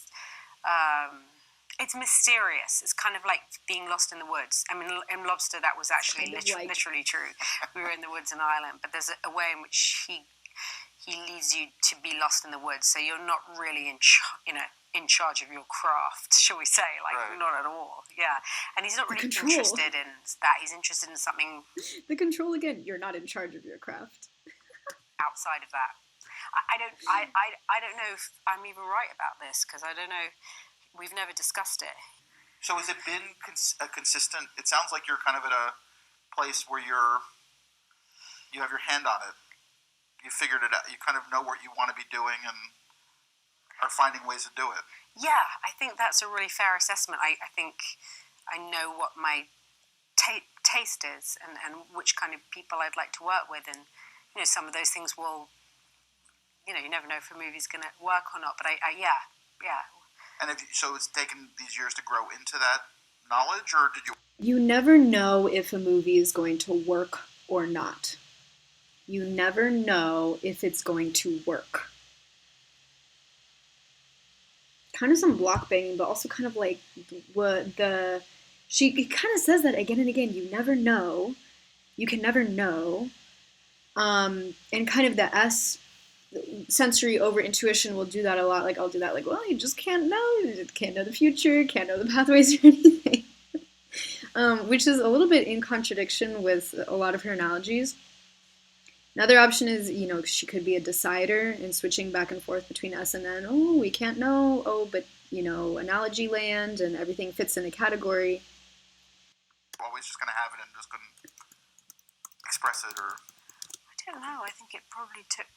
it's mysterious. It's kind of like being lost in the woods. I mean, in Lobster, that was actually literally true. We were in the woods in Ireland, but there's a way in which he leads you to be lost in the woods. So you're not really in charge of your craft, shall we say? Right. Not at all. Yeah, and he's not really interested in that. He's interested in something. The control again. You're not in charge of your craft. Outside of that, I don't know if I'm even right about this because I don't know. We've never discussed it. So has it been a consistent... It sounds like you're kind of at a place where you have your hand on it. You figured it out. You kind of know what you want to be doing. And are finding ways to do it. Yeah, I think that's a really fair assessment. I think I know what my taste is and which kind of people I'd like to work with, and some of those things will, you never know if a movie's going to work or not. But yeah. And so it's taken these years to grow into that knowledge, or did you? You never know if a movie is going to work or not. You never know if it's going to work. Kind of some block banging, but also kind of like she kind of says that again and again. You never know. You can never know. And kind of the sensory over intuition will do that a lot. Like I'll do that. Like, well, you just can't know. You can't know the future. Can't know the pathways or anything. Which is a little bit in contradiction with a lot of her analogies. Another option is, she could be a decider and switching back and forth between S and N. Oh, we can't know. Oh, but, analogy land and everything fits in a category. Always just going to have it and just couldn't express it, or? I don't know. I think it probably took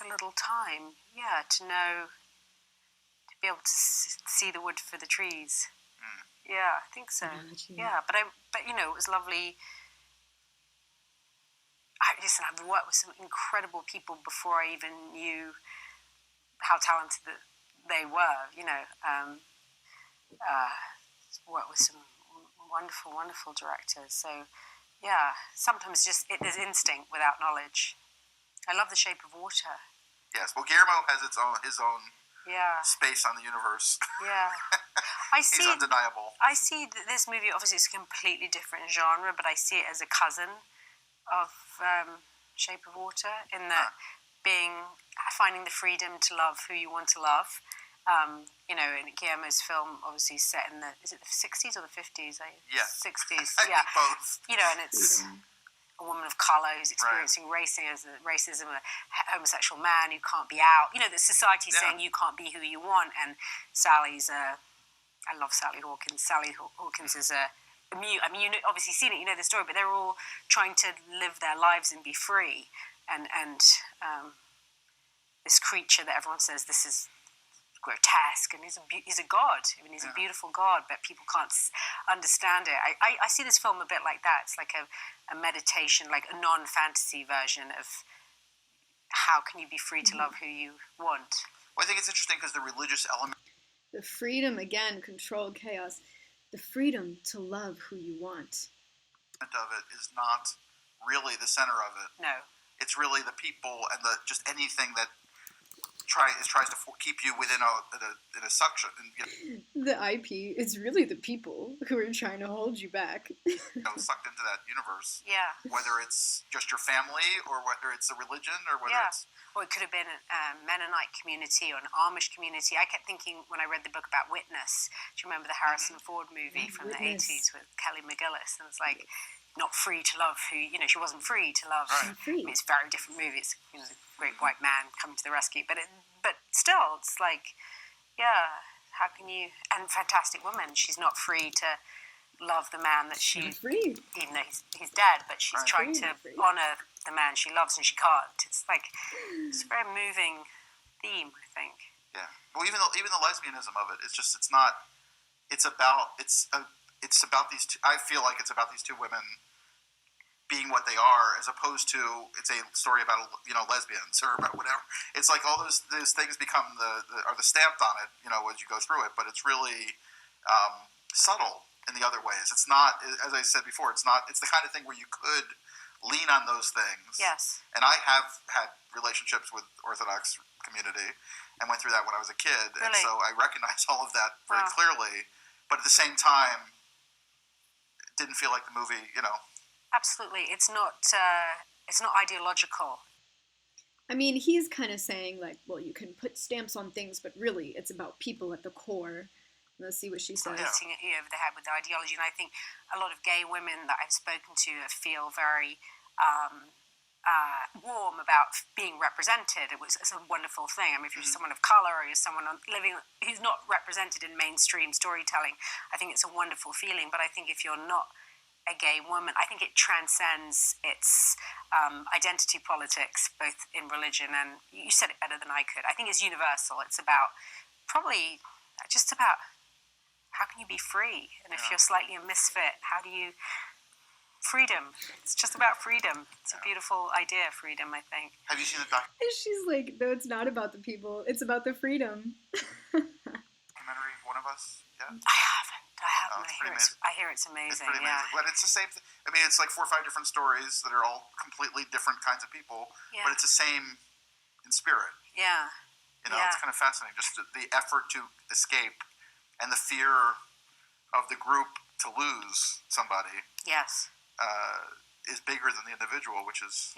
a little time, to know, to be able to see the wood for the trees. Yeah, I think so. Yeah, but it was lovely. I've worked with some incredible people before I even knew how talented they were. Worked with some wonderful, wonderful directors. So, yeah, sometimes there's instinct without knowledge. I love The Shape of Water. Yes, well, Guillermo has his own space on the universe. Yeah. He's undeniable. I see that this movie, obviously, is a completely different genre, but I see it as a cousin of Shape of Water, in that finding the freedom to love who you want to love. And Guillermo's film, obviously, set in is it the 60s or the 50s? 60s. Yeah. Both. And it's a woman of colour who's experiencing racism, a homosexual man who can't be out. The society's saying you can't be who you want, and Sally's I love Sally Hawkins. Sally Hawkins is a mute. I mean, obviously seen it, the story, but they're all trying to live their lives and be free. And this creature that everyone says this is grotesque, and he's a god. I mean, he's a beautiful god, but people can't understand it. I see this film a bit like that. It's like a meditation, like a non-fantasy version of how can you be free to love who you want. Well, I think it's interesting because the religious element. The freedom, again, controlled chaos. The freedom to love who you want. Of it is not really the center of it. No. It's really the people and just anything that tries to keep you within a suction. The IP is really the people who are trying to hold you back. Sucked into that universe. Yeah. Whether it's just your family, or whether it's a religion, or whether it's... Or it could have been a Mennonite community or an Amish community. I kept thinking when I read the book about Witness, do you remember the Harrison Ford movie from Witness. The 80s with Kelly McGillis? And it's like, not free to love who, she wasn't free to love. Right. Free. I mean, it's a very different movie. It's, a great white man coming to the rescue. But still, it's like, how can you... And Fantastic Woman, she's not free to love the man that she... Free. Even though he's dead, but she's trying to honour the man she loves, and she can't. It's like, it's a very moving theme, I think. Yeah. Well, even the lesbianism of it, it's about these two. I feel like it's about these two women being what they are, as opposed to it's a story about lesbians or about whatever. It's like all those things become the stamped on it, as you go through it. But it's really subtle in the other ways. It's not, as I said before, it's the kind of thing where you could lean on those things. Yes. And I have had relationships with Orthodox community and went through that when I was a kid. Really? And so I recognize all of that very Wow. clearly. But at the same time, it didn't feel like the movie, Absolutely. It's not ideological. I mean, he's kind of saying, like, well, you can put stamps on things, but really it's about people at the core. Let's see what she says. Hitting it over the head with the ideology. And I think a lot of gay women that I've spoken to feel very warm about being represented. It's a wonderful thing. I mean, if you're someone of colour or you're someone living who's not represented in mainstream storytelling, I think it's a wonderful feeling. But I think if you're not a gay woman. I think it transcends its identity politics, both in religion and, you said it better than I could, I think it's universal. It's about probably just about how can you be free? And if you're slightly a misfit, how do you... Freedom. It's just about freedom. It's a beautiful idea, freedom, I think. Have you seen the documentary? And she's like, no, it's not about the people. It's about the freedom. Documentary, One of Us? Yeah? I haven't. Oh, I hear it's amazing. It's pretty amazing. But it's the same thing. I mean, it's like 4 or 5 different stories that are all completely different kinds of people, but it's the same in spirit. Yeah. You know, it's kind of fascinating. Just the effort to escape and the fear of the group to lose somebody. Yes. Is bigger than the individual, which is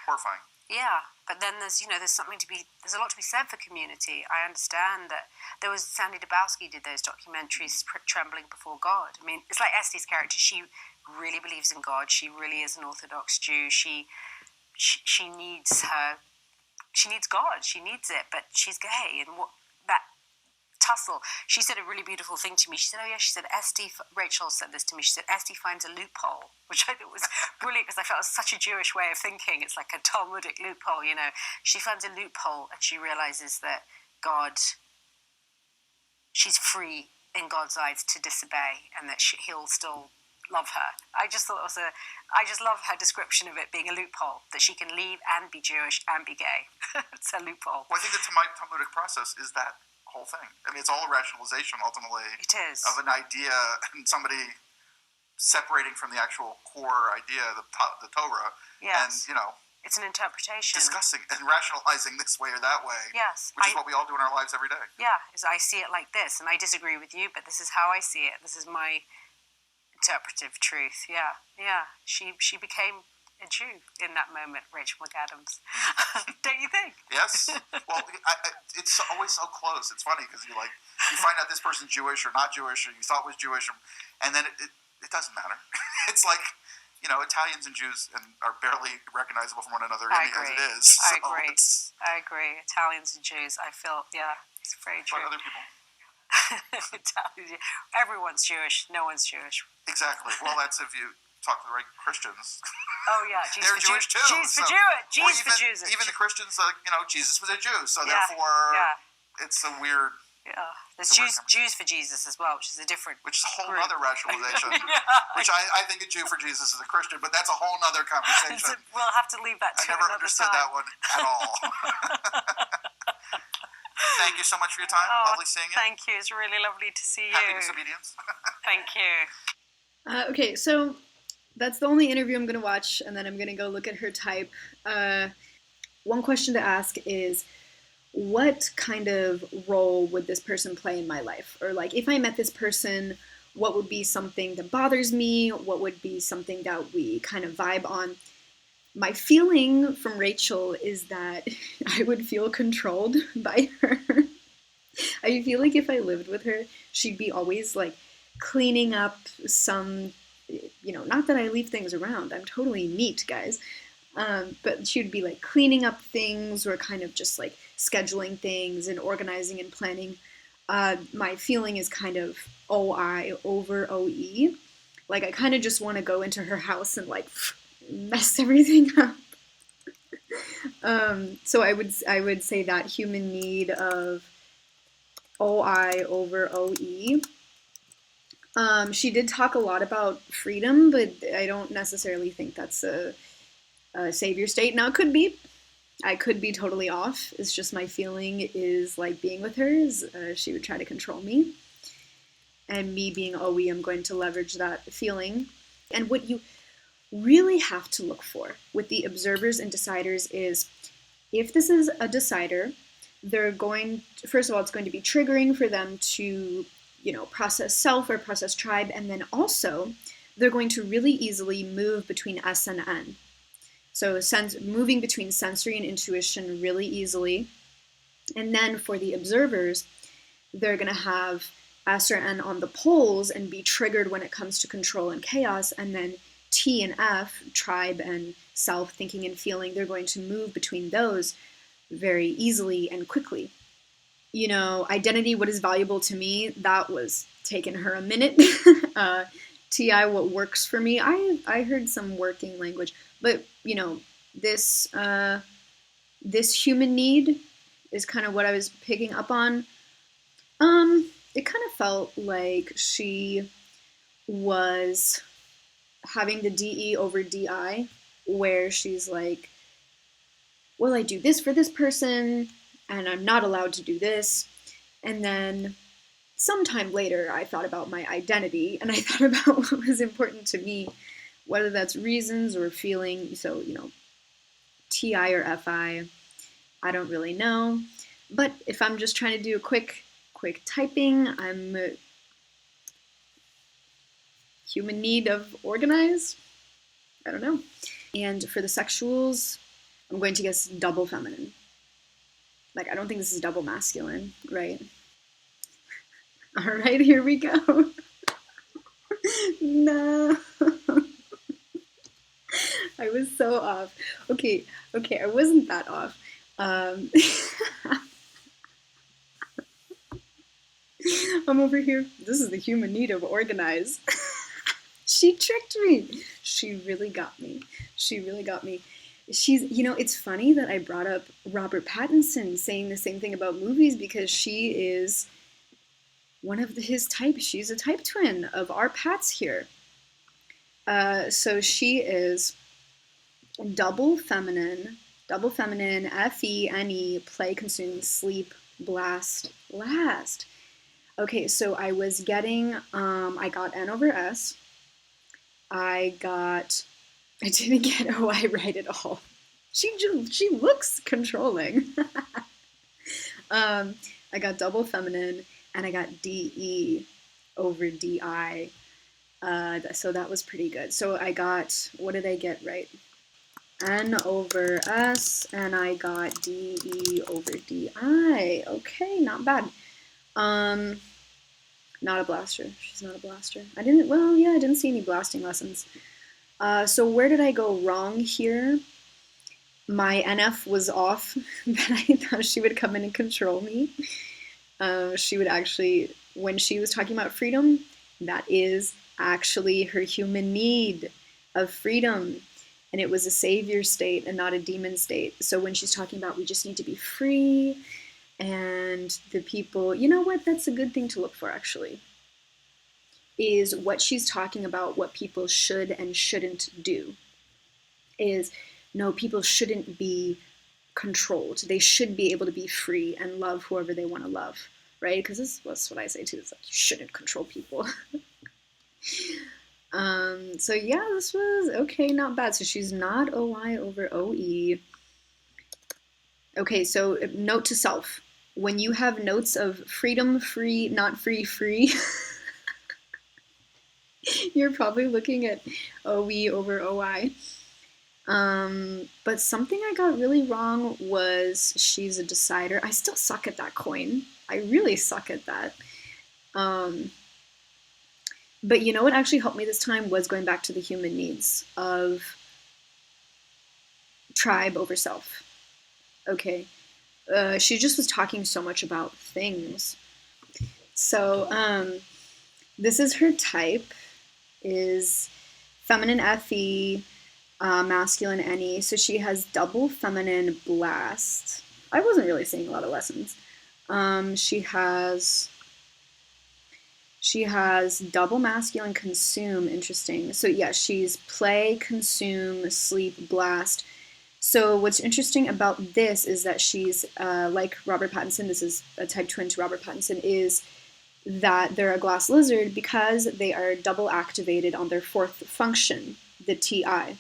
horrifying. Yeah, but then there's a lot to be said for community. I understand that there was Sandy Dabowski did those documentaries, Trembling Before God. I mean, it's like Estee's character. She really believes in God. She really is an Orthodox Jew. She needs God. She needs it, but she's gay, and what that tussle. She said a really beautiful thing to me. She said, Rachel said this to me. She said, Esty finds a loophole, which I thought was brilliant because I felt it was such a Jewish way of thinking. It's like a Talmudic loophole, you know. She finds a loophole and she realizes that she's free in God's eyes to disobey and that he'll still love her. I just thought I just love her description of it being a loophole, that she can leave and be Jewish and be gay. It's a loophole. Well, I think the Talmudic process is that whole thing. I mean, it's all a rationalization ultimately. It is. Of an idea and somebody separating from the actual core idea, the Torah. Yes. And, it's an interpretation. Discussing and rationalizing this way or that way. Yes. Which is what we all do in our lives every day. Yeah, I see it like this, and I disagree with you, but this is how I see it. This is my interpretive truth. Yeah. She became a Jew in that moment, Rachel McAdams. Don't you think? Yes. Well, it's always so close. It's funny because you find out this person's Jewish or not Jewish, or you thought was Jewish, and then it doesn't matter. It's like, Italians and Jews are barely recognizable from one another as it is. I agree. Italians and Jews, I feel, it's very true. But other people. Everyone's Jewish. No one's Jewish. Exactly. Well, that's if you talk to the right Christians. Oh yeah, they're Jewish too. Jews for Jews. Even the Christians, Jesus was a Jew, so therefore, it's a weird. Yeah, there's Jews for Jesus as well, which is a whole other rationalization. Which I think a Jew for Jesus is a Christian, but that's a whole other conversation. We'll have to leave that. I never understood that one at all. Thank you so much for your time. Lovely seeing you. Thank you. It's really lovely to see you. Happy disobedience. Thank you. Okay, so that's the only interview I'm going to watch, and then I'm going to go look at her type. One question to ask is, what kind of role would this person play in my life? Or if I met this person, what would be something that bothers me? What would be something that we kind of vibe on? My feeling from Rachel is that I would feel controlled by her. I feel like if I lived with her, she'd be always cleaning up some, not that I leave things around. I'm totally neat, guys. But she would be cleaning up things or kind of just scheduling things and organizing and planning. My feeling is kind of OI over OE. I kind of just want to go into her house and mess everything up. So I would say that human need of OI over OE. She did talk a lot about freedom, but I don't necessarily think that's a savior state. Now, it could be. I could be totally off. It's just my feeling is being with her is she would try to control me. And me being OE, I'm going to leverage that feeling. And what you really have to look for with the observers and deciders is, if this is a decider, first of all, it's going to be triggering for them to, process self or process tribe. And then also, they're going to really easily move between S and N. So moving between sensory and intuition really easily. And then for the observers, they're going to have S or N on the poles and be triggered when it comes to control and chaos. And then T and F, tribe and self, thinking and feeling, they're going to move between those very easily and quickly. Identity, what is valuable to me, that was taking her a minute. TI what works for me. I heard some working language, but you know, this human need is kind of what I was picking up on. It kind of felt like she was having the DE over DI, where she's like, well, I do this for this person, and I'm not allowed to do this. And then sometime later, I thought about my identity, and I thought about what was important to me, whether that's reasons or feeling. So, you know, TI or FI, I don't really know. But if I'm just trying to do a quick typing, I'm a human need of organize. I don't know. And for the sexuals, I'm going to guess double feminine. Like, I don't think this is double masculine, right? All right, here we go. No. I was so off. Okay, I wasn't that off. I'm over here. This is the human need of organize. She tricked me. She really got me. She's, you know, it's funny that I brought up Robert Pattinson saying the same thing about movies, because she is one of his type. She's a type twin of our Pats here. So she is double feminine, FE, play, consume, sleep, blast, last. Okay, so I was getting, I got N over S. I didn't get OI right at all. She looks controlling. I got double feminine, and I got DE over DI. So that was pretty good. So I got, what did I get right? N over S, and I got DE over DI. Okay, not bad. Not a blaster. She's not a blaster. I didn't see any blasting lessons. So where did I go wrong here? My NF was off, but I thought she would come in and control me. She would actually, when she was talking about freedom, that is actually her human need of freedom. And it was a savior state and not a demon state. So when she's talking about we just need to be free, and the people, you know what, that's a good thing to look for actually, is what she's talking about, what people should and shouldn't do. Is, no, people shouldn't be controlled. They should be able to be free and love whoever they want to love, right? Because that's what I say too. It's like, you shouldn't control people. So yeah, this was okay, not bad. So she's not OI over OE. Okay, so note to self. When you have notes of freedom, free, not free, free, you're probably looking at OE over OI. But something I got really wrong was she's a decider. I still suck at that coin. I really suck at that. But you know what actually helped me this time was going back to the human needs of tribe over self. Okay. She just was talking so much about things. So, this is her type, is feminine FE, masculine NE. So she has double feminine blast. I wasn't really seeing a lot of lessons. She has double masculine consume. Interesting. So yeah, she's play, consume, sleep, blast. So what's interesting about this is that she's, like Robert Pattinson, this is a type twin to Robert Pattinson, is that they're a glass lizard because they are double activated on their fourth function, the TI.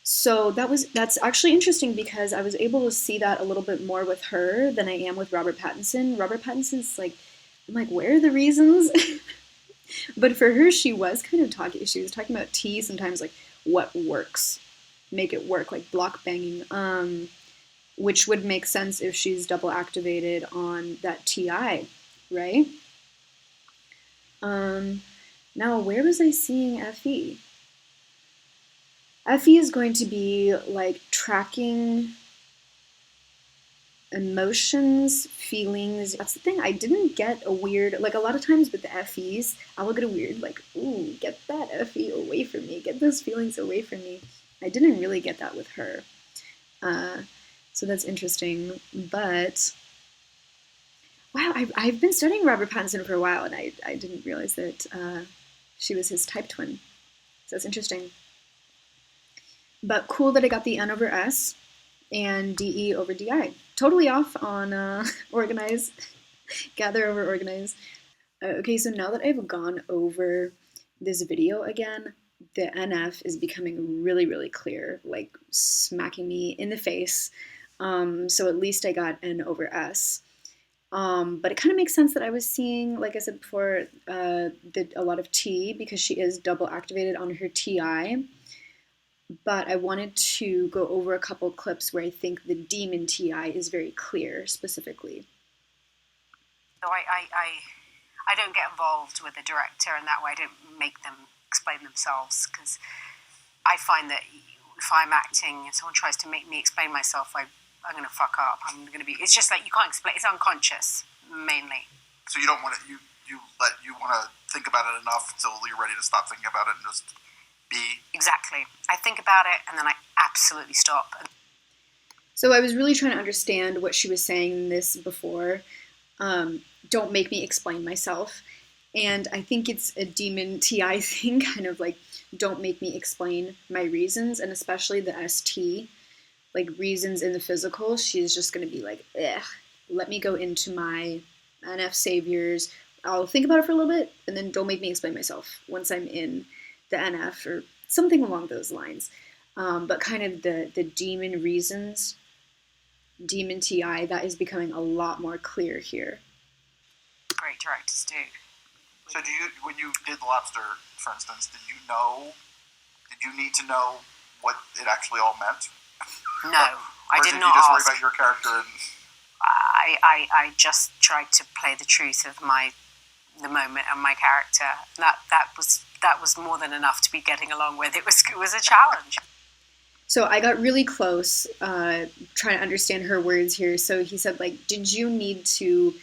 So that's actually interesting because I was able to see that a little bit more with her than I am with Robert Pattinson. Robert Pattinson's like, I'm like, where are the reasons? But for her, she was kind of talking about T sometimes, like what works. Make it work, like block banging, which would make sense if she's double activated on that TI, right? Now, where was I seeing FE? FE is going to be like tracking emotions, feelings. That's the thing. I didn't get a weird, like a lot of times with the FEs, I will get a weird, like, ooh, get that FE away from me. Get those feelings away from me. I didn't really get that with her. So that's interesting. But, wow, I've been studying Robert Pattinson for a while, and I didn't realize that she was his type twin. So that's interesting. But cool that I got the N over S and DE over DI. Totally off on organize, gather over organize. Okay, so now that I've gone over this video again, the NF is becoming really, really clear, like smacking me in the face. So at least I got N over S. But it kind of makes sense that I was seeing, like I said before, a lot of T because she is double activated on her TI. But I wanted to go over a couple clips where I think the demon TI is very clear, specifically. So I don't get involved with the director in that way. I don't make them explain themselves because I find that if I'm acting and someone tries to make me explain myself, I'm going to fuck up. I'm going to be. It's just like you can't explain. It's unconscious mainly. So you don't want to. You want to think about it enough until you're ready to stop thinking about it and just be. Exactly. I think about it and then I absolutely stop. So I was really trying to understand what she was saying in this before. Don't make me explain myself. And I think it's a demon TI thing, kind of like, don't make me explain my reasons, and especially the ST, like reasons in the physical, she's just going to be like, let me go into my NF saviors. I'll think about it for a little bit, and then don't make me explain myself once I'm in the NF, or something along those lines. But kind of the demon reasons, demon TI, that is becoming a lot more clear here. Great directors do. So when you did Lobster, for instance, did you need to know what it actually all meant? No, I did not ask. Or did you just worry about your character? And... I just tried to play the truth of the moment and my character. That was more than enough to be getting along with. It was a challenge. So I got really close, trying to understand her words here. So he said, like, did you need to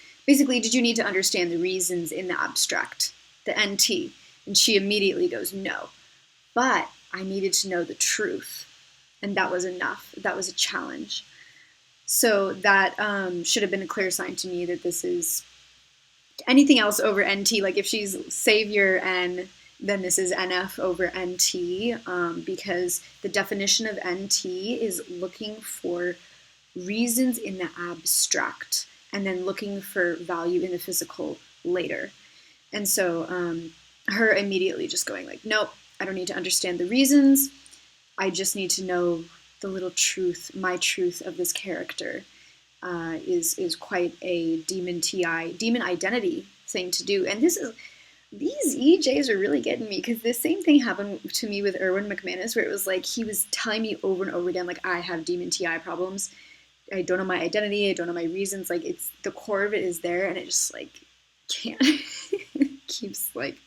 understand the reasons in the abstract, the NT? And she immediately goes, no. But I needed to know the truth. And that was enough. That was a challenge. So that should have been a clear sign to me that this is anything else over NT. Like if she's savior N, then this is NF over NT, because the definition of NT is looking for reasons in the abstract and then looking for value in the physical later. And so her immediately just going like, nope, I don't need to understand the reasons. I just need to know the little truth, my truth of this character is quite a demon TI, demon identity thing to do. And these EJs are really getting me, because the same thing happened to me with Erwin McManus, where it was like he was telling me over and over again, like, I have demon TI problems. I don't know my identity. I don't know my reasons. Like, it's the core of it is there, and it just like can't keeps like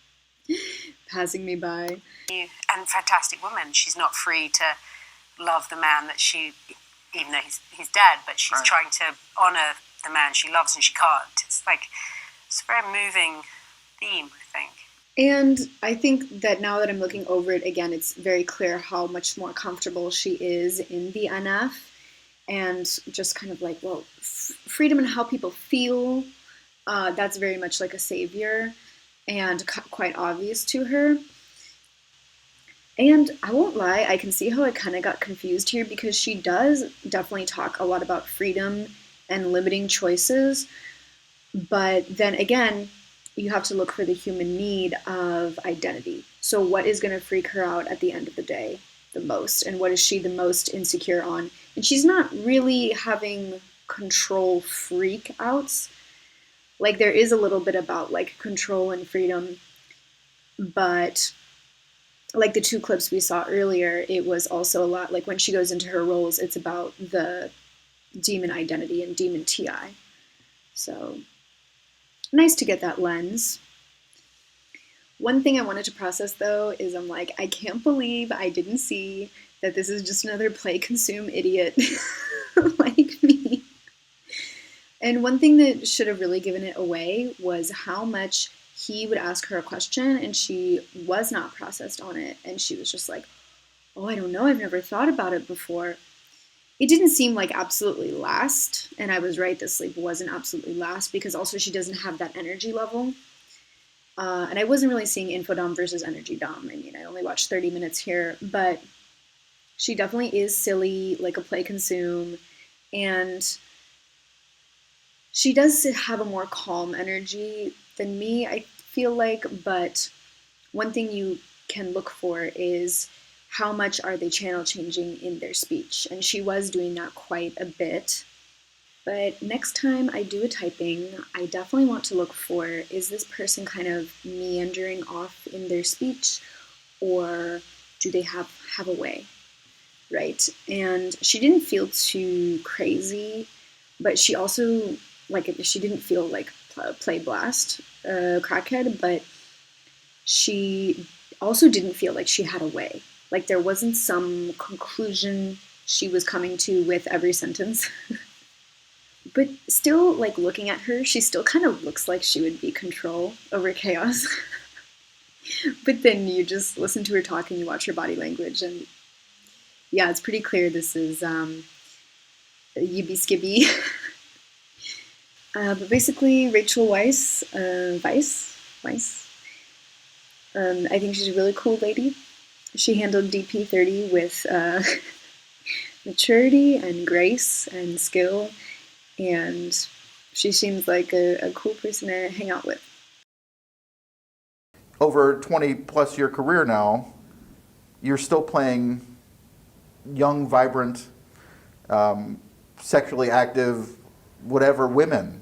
passing me by. And fantastic woman. She's not free to love the man that she, even though he's dead, but she's trying to honor the man she loves, and she can't. It's like, it's a very moving theme, I think. And I think that now that I'm looking over it again, it's very clear how much more comfortable she is in the NF, and just kind of like, well, freedom in how people feel, that's very much like a savior and quite obvious to her. And I won't lie, I can see how I kind of got confused here, because she does definitely talk a lot about freedom and limiting choices, but then again, you have to look for the human need of identity. So what is going to freak her out at the end of the day the most? And what is she the most insecure on? And she's not really having control freak outs. Like, there is a little bit about like control and freedom, but like the two clips we saw earlier, it was also a lot like when she goes into her roles, it's about the demon identity and demon TI. So nice to get that lens. One thing I wanted to process though is I'm like, I can't believe I didn't see that this is just another play consume idiot like me. And one thing that should have really given it away was how much he would ask her a question and she was not processed on it. And she was just like, oh, I don't know. I've never thought about it before. It didn't seem like absolutely last. And I was right, the sleep wasn't absolutely last because also she doesn't have that energy level. And I wasn't really seeing info dom versus energy dom. I mean, I only watched 30 minutes here, but she definitely is silly, like a play consume. And she does have a more calm energy than me, I feel like. But one thing you can look for is how much are they channel changing in their speech. And she was doing that quite a bit. But next time I do a typing, I definitely want to look for, is this person kind of meandering off in their speech, or do they have a way, right? And she didn't feel too crazy, but she also, like, she didn't feel like play blast, crackhead, but she also didn't feel like she had a way. Like there wasn't some conclusion she was coming to with every sentence. But still, like, looking at her, she still kind of looks like she would be control over chaos. But then you just listen to her talk and you watch her body language, and yeah, it's pretty clear this is Yibby Skibby. But basically, Rachel Weisz, Weisz. I think she's a really cool lady. She handled DP30 with maturity and grace and skill. And she seems like a cool person to hang out with. Over 20 plus year career now, you're still playing young, vibrant, sexually active, whatever women.